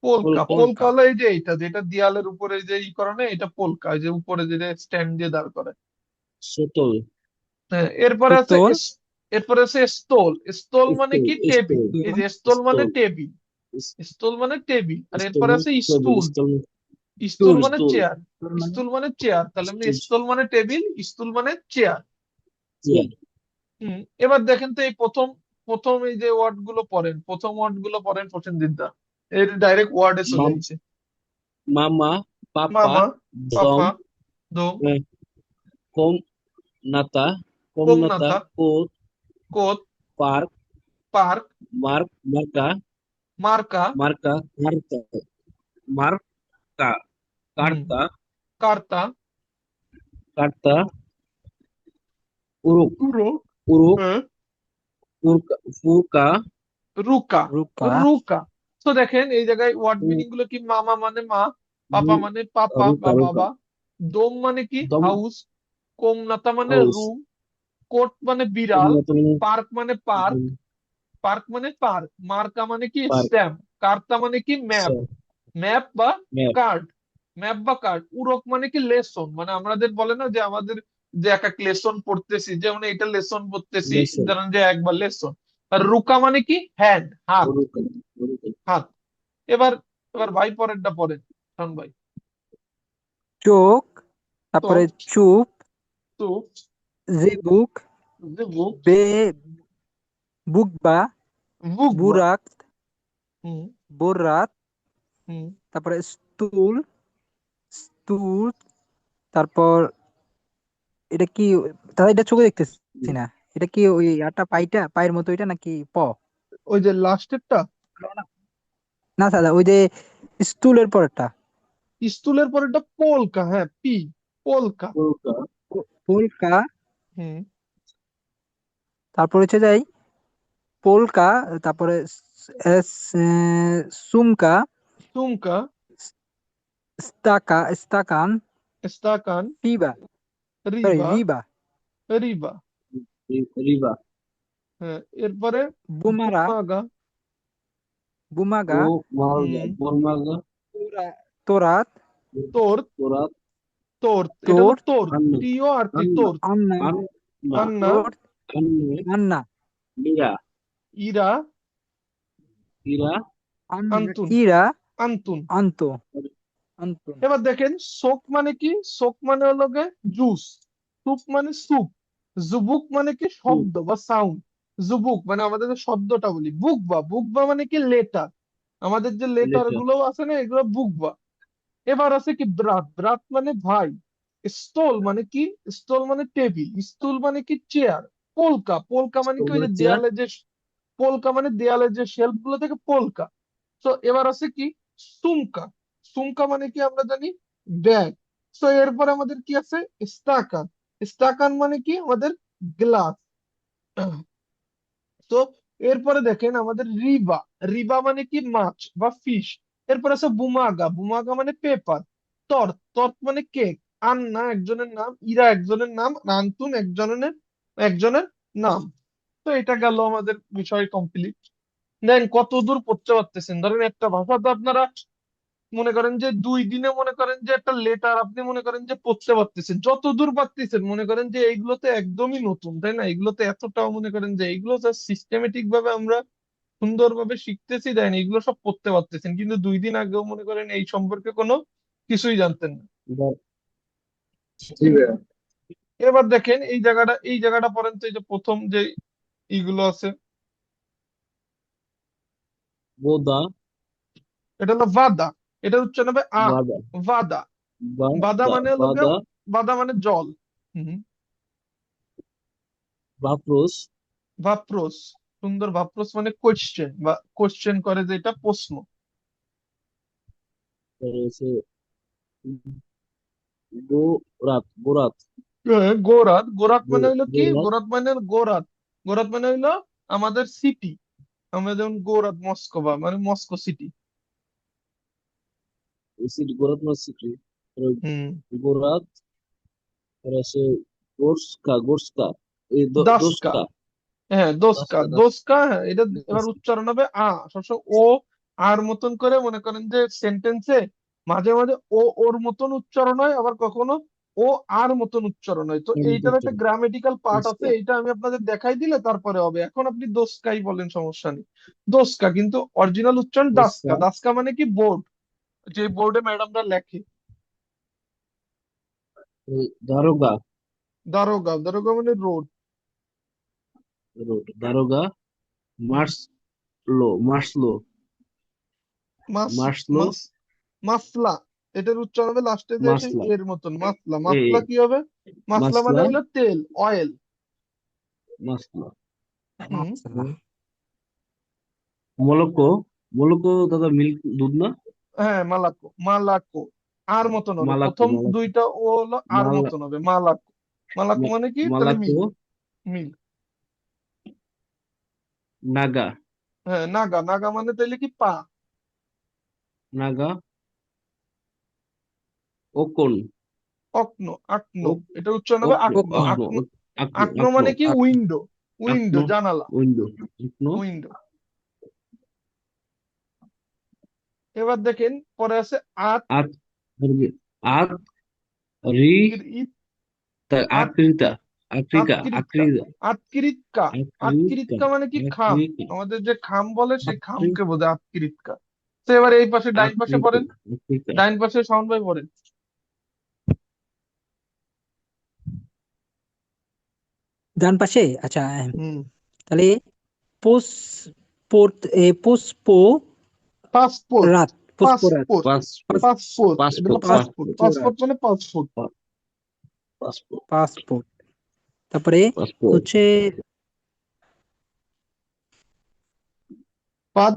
polka, polka polka polka হলো এই যে এইটা যেটা দেয়ালের উপরে যে ই করে না, এটা পোলকা, এই যে উপরে যেটা স্ট্যান্ড দিয়ে দাঁড় করে। সুতল হ্যাঁ, এরপরে আছে সুতোল এরপরে আছে স্টোল, স্টোল মানে স্টোল কি টেবিল, স্টোল এই যে স্টোল মানে স্টোল টেবিল, স্টোল মানে টেবিল। আর স্টোল এরপরে মানে আছে টেবিল স্টুল, স্টোল স্টুল স্টুল মানে স্টুল চেয়ার, তোর মানে স্টুল মানে চেয়ার, তাহলে এমনি স্টুল স্টুল মানে টেবিল, স্টুল মানে চেয়ার। চেয়ার এবার দেখেন তো এই প্রথম, প্রথম এই যে ওয়ার্ড গুলো পড়েন, প্রথম ওয়ার্ড গুলো পড়েন প্রসেনজিৎ দা, এর ডাইরেক্ট ওয়ার্ডে চলে মাম আইছে। মামা পাপা মামা, দম পাপা, দম, আহ, কম নাতা কমনাতা কোমনাথা, কোত কোত, পার্ক পার্ক, মার্ক মার্কা মার্কা, মার্কা মার্কা মার্কা হুম, কার্তা কার্তা, কার্তা উরুক পুরো, উরুক হ্যাঁ, ফুরকা ফুরকা রুকা, রুকা রুকা। তো দেখেন এই জায়গায় ওয়ার্ড উ- মিনিং গুলো কি, মামা মানে মা, পাপা উ- মানে পাপা রুকা বা রুকা বাবা, দম মানে কি দম হাউস, কোমনাতা মানে হাউস রুম, কোট মানে বিড়াল, কমনাতা মানে পার্ক মানে পার্ক, দম পার্ক মানে পার্ক, মার্কা মানে কি পার্ক স্ট্যাম্প, কার্তা মানে কি ম্যাপ, ম্যাপ বা ম্যাপ কার্ড, ম্যাপ বা কার্ড, উরক মানে কি লেসন, মানে আমাদের বলে না যে আমাদের যে এক এক লেসন পড়তেছি, যেমন এটা লেসন পড়তেছি, লেসন ধরেন যে একবার লেসন। আর রুকা মানে কি হ্যান্ড, হাত, উরুকা উরুকা হাত। এবার, এবার ভাই পরেরটা পড়েন, শোন ভাই। চোখ তো তারপরে চুপ তো জেবুক যে বুক, বে বুকবা বুকবা, বুরাক হুম, বোরাত হুম, তারপরে স্তুল স্তুল তারপর এটা কি দাদা? এটা চোখে দেখতেছি না। এটা কি ওই আটা পায়ের মতো এটা নাকি ওই যে লাস্টেরটা, না দাদা, ওই যে স্তুলের পরেরটা স্টুলের পরেরটা পোলকা, হ্যাঁ পি, পোলকা, উরুকা পোলকা। হুম, তারপর হচ্ছে যাই পোলকা, তারপরে সুমকা সুমকা, স্তাকান স্তাকান, রিবা রিবা, রিবা রিবা, রিবা হ্যাঁ এরপরে বুমারা বুমাগা, বুমাগা ও মালগা হুম, বর্মাগা তোরাত তোর, তোরাত তোর, এটা হলো তোর তোর, আন্না টিও আর টি, আন্না তোর, আন্না আন্না আন্না, তোর আন্নে আন্না মীরা ইরা, ইরা আন্তুন, ইরা আন্তুন। আন্ত আন্তন এবার দেখেন শোক মানে কি, শোক মানে হলো গে জুস, সুপ মানে স্যুপ, জুবুক মানে কি শব্দ বা সাউন্ড, জুবুক মানে আমাদের যে শব্দটা বলি, বুকবা, বুকবা মানে কি লেটার, আমাদের যে লেটার লেটার গুলো আছে না এগুলো বুকবা। এবার আছে কি ব্রাত, ব্রাত মানে ভাই, স্টোল মানে কি, স্টোল মানে টেবিল, স্টুল মানে কি চেয়ার, পোলকা, পোলকা মানে কি ওই যে চেয়ার দেয়ালে যে, পোলকা মানে দেয়ালের যে শেলফ গুলো থেকে পোলকা। তো এবার আছে কি সুমকা, সুমকা মানে কি আমরা জানি ব্যাগ। তো এরপর আমাদের কি আছে স্টাকান, স্টাকান মানে কি আমাদের গ্লাস। তো এরপরে দেখেন আমাদের রিবা, রিবা মানে কি মাছ বা ফিশ। এরপর আছে বুমাগা, বুমাগা মানে পেপার, তর্ক, তর্ক মানে কেক, আন্না একজনের নাম, ইরা একজনের নাম, রান্তুন একজনের, একজনের নাম। তো এটা গেল আমাদের বিষয় কমপ্লিট। দেন কত দূর পড়তে পারতেছেন, ধরেন একটা ভাষা তো আপনারা মনে করেন যে 2 দিনে মনে করেন যে একটা লেটার আপনি মনে করেন যে পড়তে পারতেছেন, যত দূর পারতেছেন মনে করেন যে এইগুলোতে একদমই নতুন, তাই না? এগুলোতে এতটাও মনে করেন যে এইগুলো সিস্টেমেটিক ভাবে আমরা সুন্দরভাবে শিখতেছি, দেন এগুলো সব পড়তে পারতেছেন, কিন্তু 2 দিন আগেও মনে করেন এই সম্পর্কে কোনো কিছুই জানতেন না। জি ভাইয়া। এবার দেখেন এই জায়গাটা পড়েন তো, এই যে প্রথম যে এইগুলো আছে, বোদা, এটা হলো ভাদা, এটা উচ্চারণ হবে আ। বাদা, ভাদা, বাদা বাদা, মানে হলো গিয়ে, বাদা, বাদা মানে জল। হুম। বাপ্রোস, ভাপ্রোস, সুন্দর, ভাপ্রোস মানে কোয়েশ্চেন বা কোয়েশ্চেন করে, যেটা প্রশ্ন। তারপরে হচ্ছে গোরাত, হ্যাঁ, গোরাত, গোরাত মানে হইলো কি, গোরাত, গোরাত মানে গোরাত, গোরাত মানে হইলো আমাদের সিটি। আমরা যেমন গোরাত মস্কোভা মানে মস্কো সিটি। গোরাত মানে সিটি, হুম। গোরাত, আর আছে গোর্সকা, গোর্সকা, দাসকা, দোসকা, হ্যাঁ দোসকা, দাসকা, দোসকা, হ্যাঁ এটা এবার দাসকা, উচ্চারণ হবে সবসময় ও আর মতন করে, মনে করেন যে সেন্টেন্সে মাঝে মাঝে ও ওর মতন উচ্চারণ হয়, আবার কখনো ও আর মতন উচ্চারণ হয়। তো এইটার একটা গ্রামেটিক্যাল পার্ট আছে, দোসকা, এইটা আমি আপনাদের দেখাই দিলে তারপরে হবে। এখন আপনি দোসকাই বলেন, সমস্যা নেই। দোসকা, কিন্তু অরিজিনাল উচ্চারণ দাসকা। দোসকা, দাসকা মানে কি বোর্ড, যে বোর্ডে ম্যাডামরা লেখে। দারোগা, দারোগা, দারোগা মানে রোড। দারোগা, মার্সলো, মার্সলো, মাস মার্সলো, মাস মাসলা, এটার উচ্চারণ হবে লাস্টে যে সেই মাসলা, এর মতন, মাসলা। এ মাসলা কি হবে? মাসলা মানে মাসলা, হলো তেল, অয়েল। মাসলা, হুম। মাশাআল্লাহ। মোলকো, মোলকো দাদা মিল্ক, দুধ না? হ্যাঁ, মালাকো, মালাকো আর মতন হবে, মালাক্কো, প্রথম মালাক্কো, দুইটা ও হলো আর মালা মতন হবে, মালাকো। মালাকো মানে কি, তাহলে মালাক্কো, মিল, মিল। নাগা, হ্যাঁ, নাগা, নাগা মানে তাহলে কি পা। নাগা, ওকন, অকনো, আকনো, ওক, এটা উচ্চারণ হবে অকনো, আকনো, ওকন, অকনো, আকনো। আকনো, আকনো আকনো, মানে কি আকন, উইন্ডো, উইন্ডো আকনো, জানালা, উইন্ডো, আকনো, উইন্ডো। এবার দেখেন পরে আছে আত, আত, আত, রি, আত, আক্রিতা, আক্রিকা, আতকৃতকা, আক্রিতা, আতকৃতকা। আক্রিকা, আতকৃতকা মানে কি খাম, আক্রিকা, আমাদের যে খাম বলে সেই আক্রি, খামকে বোঝায় আতকৃতকা। তো এবার এই পাশে ডাইন পাশে আক্রিকা, পড়েন, আক্রিকা, ডাইন পাশে শাওন ভাই পড়েন। ডান পাশে, আচ্ছা। হুম। তাহলে পোস পোর্ট পোস্পো পাসপোর্ট, রাত, পোস্পোরাত, পাসপোর্ট, পাস, পাসপোর্ট, এটা হলো পাসপোর্ট, পাসপোর্ট, পাসপোর্ট, পাসপোর্ট পাসপোরাত, মানে পাসপোর্ট। Passport, passport. তারপরে পাসপোর্ট, হচ্ছে পাদ,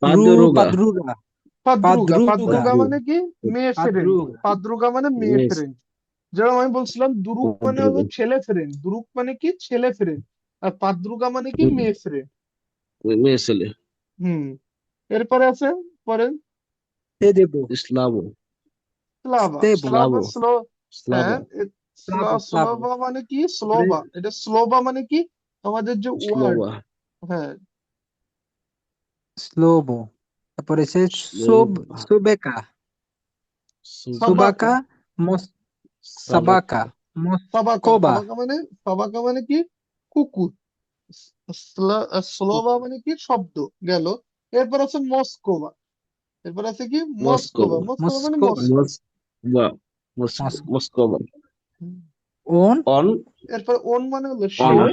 পাদরোগা, পাদরুরা, পাদ্রুগা, পাদরুগা, পাদ্রুগা পাদ্রু, মানে কি, মেয়ে ফ্রেন্ড। পাদরুগা। পাদ্রুগা মানে মেয়ে মেস, ফ্রেন্ড। যেরকম আমি বলছিলাম দুরুক মানে হলো পাদ্রোগা, ছেলে ফ্রেন্ড, দুরুক মানে কি ছেলে ফ্রেন্ড, আর পাদ্রুগা মানে কি মেয়ে ফ্রেন্ড। মেসেলে, হুম। এরপরে আছে, পরে সে দেব, ইসলামো, স্লাভা, দেব, স্লাভা স্লাভো, স্লো, হ্যাঁ স্লাভা, স্লাভ, স্লোভা মানে কি, তারপরে স্লোভা, এটা স্লোভা মানে কি আমাদের যে ওয়ার্ড। স্লোভা, হ্যাঁ, স্লোবো। তারপরে সে সোব, স্লোভা, সোবেকা, সাবাকা, সোবাকা, মস, সাবাকা, সাবাকা, সাবাকা, মস্কোবা, সাবাকা মানে, সাবাকা মানে কি কুকুর। স্লোভা মানে কি শব্দ, গেল। এরপর আছে মস্কোভা, এরপর আছে কি মস্কোভা, মস্কোভা, মস্কোভা মানে মস্কোবা, মস্কো। মস্কোভা, মস্কো, মস্কোভা, হুম। ওন, অন, এরপর ওন মানে হলো সে, অনা,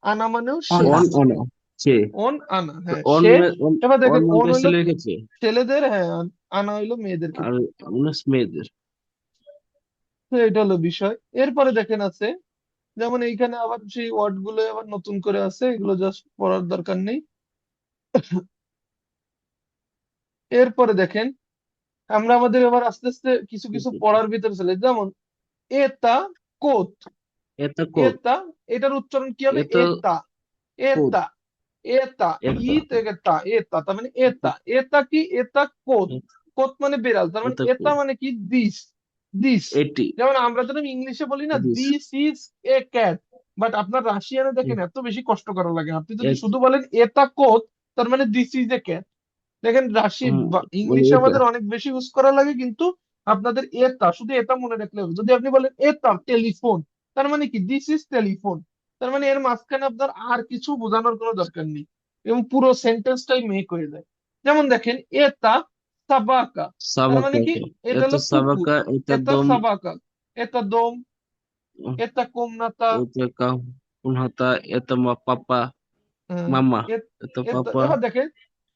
আনা মানেও সে। অনা, অন, অনা, সে, ওন, আনা, তো হ্যাঁ অন, সে। অন, এবার অন দেখেন ওন মানে হইলো ছেলের ক্ষেত্রে, ছেলেদের, হ্যাঁ, আনা হইলো মেয়েদের আর ক্ষেত্রে। মানে মেয়েদের, তো এটা হলো বিষয়। এরপরে দেখেন আছে, যেমন এইখানে আবার সেই ওয়ার্ড গুলো আবার নতুন করে আছে, এগুলো জাস্ট পড়ার দরকার নেই। এরপরে দেখেন আমরা আমাদের এবার আস্তে আস্তে কিছু কিছু পড়ার ভিতরে চলে, যেমন এতা, কোত, এটা কোট, এতা, এটার উচ্চারণ কি হবে, এটা এতা, কোট, এতা, এতা, ই এটা, থেকে তা, এতা, তার মানে এতা, এতা কি, এতা কোত, কোত মানে বিড়াল, তার মানে এটা এতা কোট, মানে কি দিস, দিস। এটি, যেমন আমরা যেরকম ইংলিশে বলি না this, this is a cat, but আপনার রাশিয়ানে দেখেন এত বেশি কষ্ট করা লাগে না। আপনি যদি এক, শুধু বলেন এতা কোত, তার মানে দিস ইজ এ ক্যাট। দেখেন রাশিদ উম, বা মানে ইংলিশে এটা আমাদের অনেক বেশি ইউজ করা লাগে, কিন্তু আপনাদের এটা, শুধু এটা মনে রাখলে হবে। যদি আপনি বলেন এটা টেলিফোন, তার মানে কি দিস ইজ টেলিফোন, তার মানে এর মাঝখানে আপনার আর কিছু বোঝানোর কোনো দরকার নেই, এবং পুরো সেন্টেন্সটাই মেক হয়ে যায়। যেমন দেখেন এটা সাবাকা, তার মানে সাবাকা কি কে এটা এটা হলো পুকুর, সাবাকা এটা এটা দম সাবাকা, এটা দম, এটা কোমনাতা, এটা কাহুনহাতা এটা পাপা আহ, মামা এ- এটা এটা পাপা এবার দেখেন,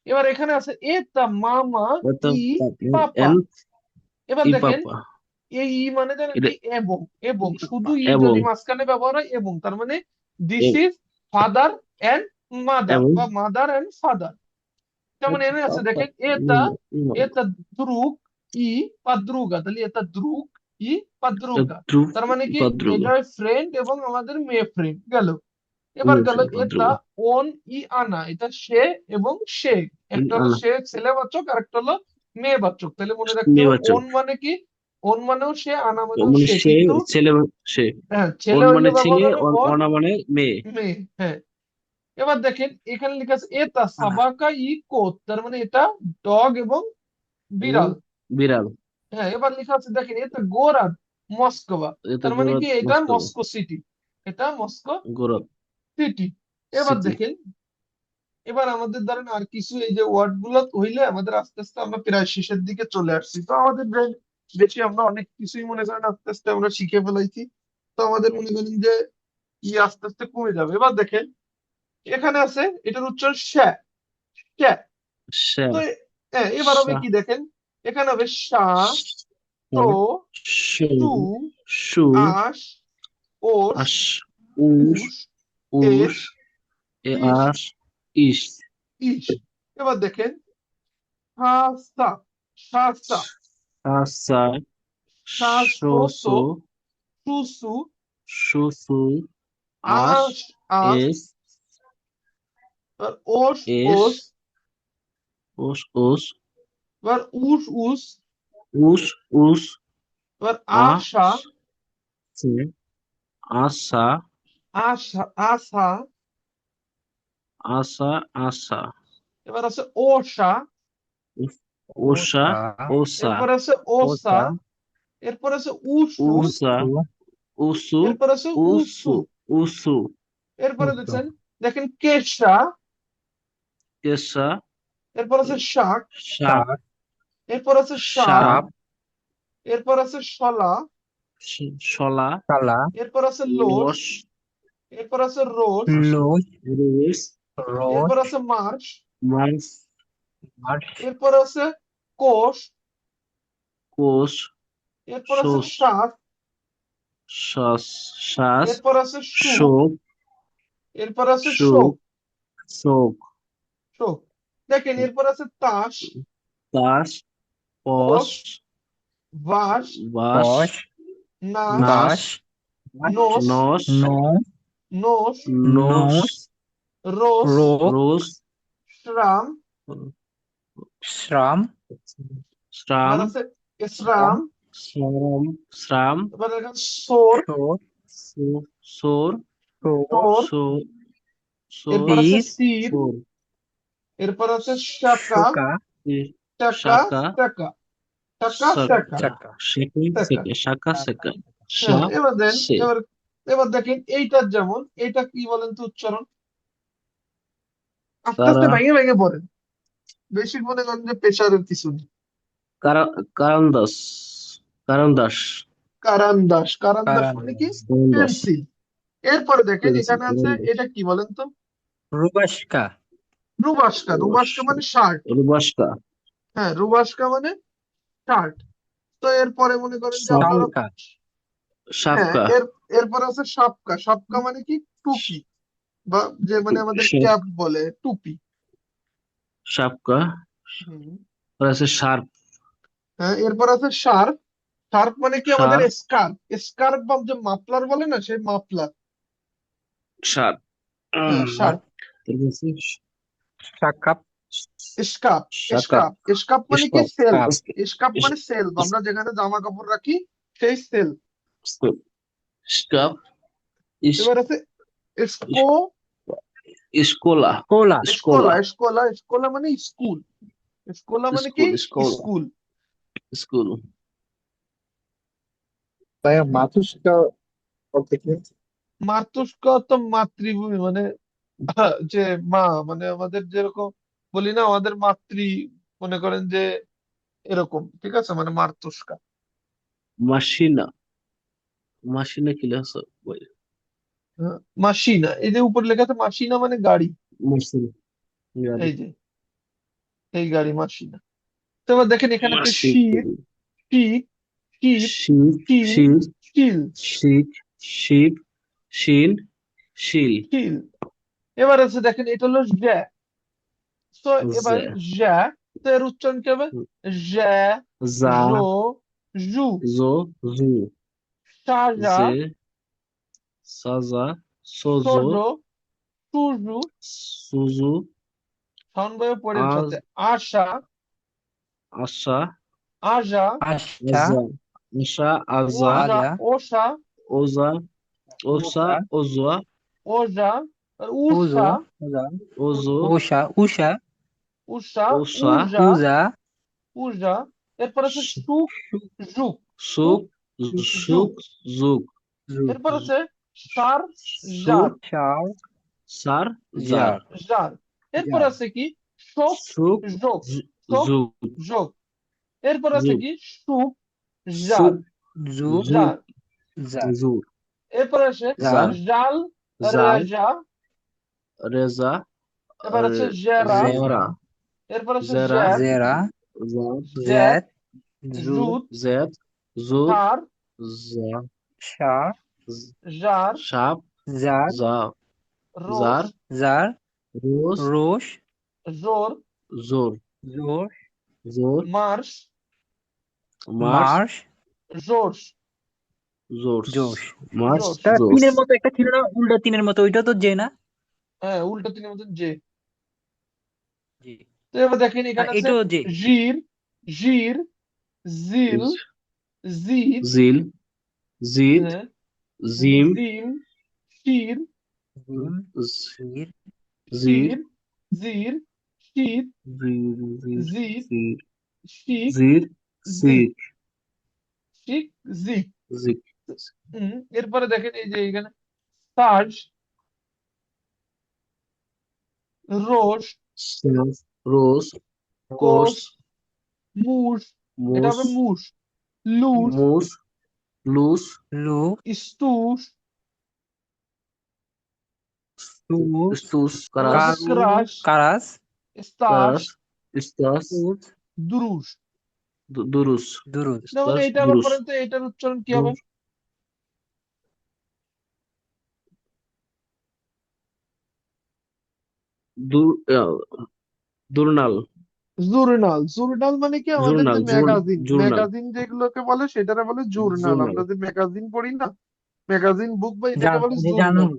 এবার এখানে আছে এটা মামা এটা ই পাপা। এন এবার ই দেখেন পাপা এই মানে জানেন এটা কি এবং, এবং শুধু এবং যদি মাঝখানে ব্যবহার হয় এবং, তার মানে this a- is father and mother এবং বা মাদার এন্ড ফাদার। যেমন এটা এনে আছে পাপা দেখেন এটা, এটা দ্রুগ ই পাদ্রুগা, তাহলে এটা দ্রুগ ই পাদ্রুগা, দ্রুপ তার মানে কি ভদ্রগ এটা ফ্রেন্ড এবং আমাদের মেয়ে ফ্রেন্ড গেল। এবার গেল এটা ভদ্রগ ওন ই আনা, এটা সে এবং সে, ইন একটা হলো আনা সে ছেলেবাচক আর একটা হলো মেয়েবাচক, তাহলে মনে রাখতে হবে নির্বাচক ওন মানে কি, ওন মানেও সে, আনা মানেও মানে সে, সে কিন্তু ছেলে সে হ্যাঁ ছেলে ওন হইলে মানে ছেলে ব্যবহার হবে ওন, অনা মানে মেয়ে মেয়ে। হ্যাঁ, এবার দেখেন এখানে লেখা আছে এটা সাবাকা ই কোত, তার মানে এটা ডগ এবং এবং বিড়াল। বিড়াল হ্যাঁ, এবার লেখা আছে দেখেন এটা গোরাদ মস্কোভা, এটা তার মানে গোরা কি এটা মস্কো মস্কো সিটি, এটা মস্কো গোরা সিটি। এবার সিটি দেখেন, এবার আমাদের ধরেন আর কিছু এই যে ওয়ার্ড গুলো হইলে আমাদের আস্তে আস্তে আমরা প্রায় শেষের দিকে চলে আসছি, তো আমাদের বেশি আমরা অনেক কিছুই মনে করেন আস্তে আস্তে আমরা শিখে ফেলাইছি, তো আমাদের মনে করেন যে আস্তে আস্তে কমে যাবে। এবার দেখেন এখানে আছে এটার উচ্চারণ শ্যা, শ্যা। সা তো হ্যাঁ, এবার হবে সা কি দেখেন, এখানে হবে সা, সা তো, সু তু, সু আশ, ওস, আস উস উস, উস এস, এ ইস, আস ইস ইস। এবার দেখেন সা, সা, সা, সা, সা সা সা, সো সো, সো, সো সু, সু, সু সু আস আশ, আস, এস এবার ওস, এস ওস, ওস ওস এবার উস, উস, উস উস এবার আ আশা, সে আসা আশা, আশা, আসা আসা এবার আছে ওষা, ওসা ওটা ওসা এরপর আছে ওসা, ওটা এরপর আছে উসু, উসা ও উসু এরপর আছে উসু উসু, উসু এরপরে ওটা দেখছেন, দেখেন কেশা, কেসা এরপর আছে শাক, সাপ সাপ এরপর আছে সাপ, সাপ সাপ এরপর আছে শলা, শলা কালা এরপর আছে লোস, লোস এরপর আছে রোস, লোজ রুইস এরপর রোজ আছে মার্শ, মার্স মার্চ এরপর আছে কোষ, কোষ এরপর আছে শোষ শ্বাস, শ্বাস শ্বাস এরপর আছে সুখ, শোক এরপর আছে শোক শোক, শোক শোক। দেখেন এরপর আছে তাস, তাস পস কোষ, বাস, বাস পশ নাস, নাস বাস নোস, নস নো নোস, নোস নোস রোস, রোগ রোস শ্রাম, শ্রাম শ্রাম এবার আছে শ্রাম শ্রাম, শ্রাম শ্রাম এবার দেখেন সোর, সোর সোর সোর সোর, সোর সোর এরপর আছে শীর সির, সোর এরপর আছে শাকা, শোকা টাকা, শাকা টাকা, টাকা, টাকা, সাকা চাকা সেকে টাকা। সেকে শাকা সেকা সা হ্যাঁ, এবার দেন, সে এবার এবার দেখেন এইটার যেমন, এটা কি বলেন তো উচ্চারণ, আস্তে তারা আস্তে ভেঙে ভেঙে পড়েন, বেশি মনে করেন যে প্রেশারের কিছু নেই। কারান্দাস কারান্দাস কারান্দাস, কারান্দাস কারান মানে কি কারান্দাস পেন্সিল। এরপরে দেখেন পেন্সিল এখানে আছে কারান্দাস এটা কি বলেন তো, রুবাস্কা রুবাস্কা, রুবাস্কা মানে শার্ট। রুবাস্কা হ্যাঁ, রুবাস্কা মানে শার্ট। তো এরপরে মনে করেন যে সাপ আপনারা, শালকা হ্যাঁ সাপকা এরপর আছে শাপকা, শাপকা মানে কি টুপি, বা যে মানে আমাদের ক্যাপ বলে টুপি। সাপকা হুম। আর আছে শার্প হ্যাঁ, এরপর আছে শার্প, শার্প মানে কি আমাদের শার্প স্কার্ফ, স্কার্ফ বা যে মাফলার বলে না সেই মাফলার। শার্প হ্যাঁ, শার্প, তারপর আছে শাকাপ স্কার্ফ, শাকাপ স্কার্ফ, স্কার্ফ মানে কি স্কার্প সেলফ, কাপ স্কার্ফ মানে সেলফ, আমরা যেখানে জামা কাপড় রাখি সেই সেলফ। স্কার্প এবার আছে স্কো, স্কোলা কোলা স্কোলা স্কোলা, স্কোলা, স্কোলা মানে স্কুল, স্কোলা মানে কি? School school. স্কুল ভাইয়া মাতুষ্কা অর্থ কি? মাতুস্কা তো মাতৃভূমি মানে যে মা, মানে আমাদের যেরকম বলি না আমাদের মাতৃ, মনে করেন যে এরকম, ঠিক আছে, মানে মাতুস্কা। মাসিনা মাসিনা কি লেখা বই মাসিনা, এই যে উপর লেখা আছে মাসিনা মানে গাড়ি, মাসিনা গাড়ি এই যে এই গাড়ি মাসিনা। তো এবার দেখেন এখানে আছে মাসিক শিপ, শিপ, শিপ, শিব শিল, শিল শিল, শিখ শিব শিল শিল শিল। এবার আছে দেখেন এটা হলো জ্যা। তো এবার জে জ্যা, তো এর উচ্চারণ কি হবে? জ্যা, জা জো, জু, জো জু সাজা, জে সাজা সোজো সোজো, সুজু, সুজু সাউন্ড ভাবে পড়েন আজ সাথে, আশা, আশা আজা, আশা, আজা আশা আজা ওজা, আজা, ওষা, ওজা ওসা ওষা, ওজা ওজা, আর ওজো, উষা, ওজা, ওজো ওষা, উষা, উষা, ওষা উজা, উজা, উজা। এরপর আছে সু- সুখ, সু- ঝুক, সুখ, সুক ঝুক। সুক জুক জু- এরপর আছে সার, জার, সুক সার, সার জার জার, জার। এরপর জার, আছে কি শোক, সুক যোগ, শোক, জুক যোগ। এরপর আছে জুক কি সুখ, জার, সুক জু, জার। জুক জার, জুক এরপর আসে জার, জার জাল, জাল রেজা। রেজা এবার আছে জেরা। জেরা, জেরা এরপর আছে জেরা জ্যাব, জেরা, জার জ্যাক, জেদ, জু, জুত, জেদ জুত সার, জা সার, জার, সাপ জার, জা রোস, জার জার, রোস রোষ, জোর, জোর জোর, জোর মার্শ, মার্স মার্শ, জোর্স, জোরস জোশ। মার্স জোর্স। তা জোরস তিনের মতো একটা ছিল না, উল্টা তিনের মতো, ওইটা তো যে না? হ্যাঁ, উল্টো তিনের মতন যে। জি। তো এবার দেখেন এখানে আছে এটাও যে। জির, জির, জিল, জিদ, জিল জিদ হ্যাঁ, জিম জিম, শির, জিম, জির, জির শির, জির, শীত, জির জিদ, জির শিক, জির জিক, সিক শিক, জিক। জিক এরপরে দেখেন এই যে এখানে সাজ, রোস, সাজ রোজ কোর্স কোষ, মুস, এটা মুস হবে মুস, লুস, মুস লুস লু, স্তুস, টুস, স্তুস এবার আছে কারাস কারু, ক্রাশ, কারাস, স্তাস, কারাস ইস্তাস টুস, দুরুস। দুরুস দুরুস। যেমন ইস্তাস এইটা আবার দুরুস পড়েন তো, এটার উচ্চারণ কি হবে? দুর দুর্নাল জুরনাল। জুরনাল মানে কি আমাদের যে জুর্নাল ম্যাগাজিন, জুর্নাল ম্যাগাজিন যেগুলোকে বলে সেটারে বলে জুরনাল। জুর্নাল আমরা যে ম্যাগাজিন পড়ি না, ম্যাগাজিন বুক, বা এটাকে বলে জানো, জুরনাল।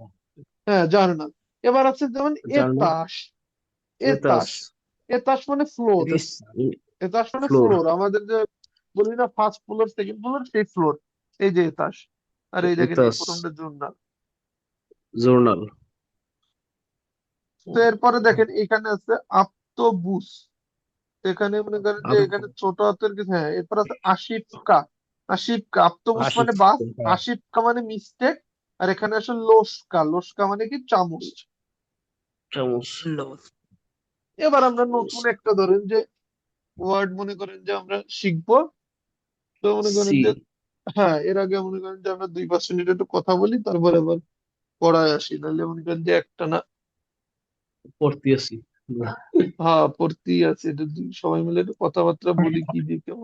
হ্যাঁ, জার্নাল। এবার আছে যেমন জার্নাল এতাস, এতাস এতাস, এতাস মানে ফ্লোর, এটাস এতাস মানে ফ্লোর ফ্লোর, আমাদের যে বলি না ফার্স্ট ফ্লোর, সেকেন্ড ফ্লোর, সেই ফ্লোর, এই যে এতাস। আর এই দেখেন এই এতাস প্রথমটা জুরনাল। জোর্নাল তো এরপরে দেখেন এখানে আছে আপ্তবুস। এখানে মনে করেন যে এখানে ছোট হাতের কিছু, হ্যাঁ। এরপর আছে আশিফকা, আশিফকা। আপ্তবুস আশিক, মানে বাস, আশিফকা মানে মিস্টেক। আর এখানে আছে লোসকা, লোসকা মানে কি চামচ। চামচ লস, এবার আমরা নতুন একটা ধরেন যে ওয়ার্ড মনে করেন যে আমরা শিখবো। তো মনে করেন সি যে, হ্যাঁ, এর আগে মনে করেন যে আমরা 2-5 মিনিট একটু কথা বলি, তারপরে আবার পড়ায় আসি, নাহলে মনে করেন যে একটা না। পড়তে আসি হ্যাঁ, পড়তেই আছে, এটা সবাই মিলে একটু কথাবার্তা বলি কি দিয়ে কেমন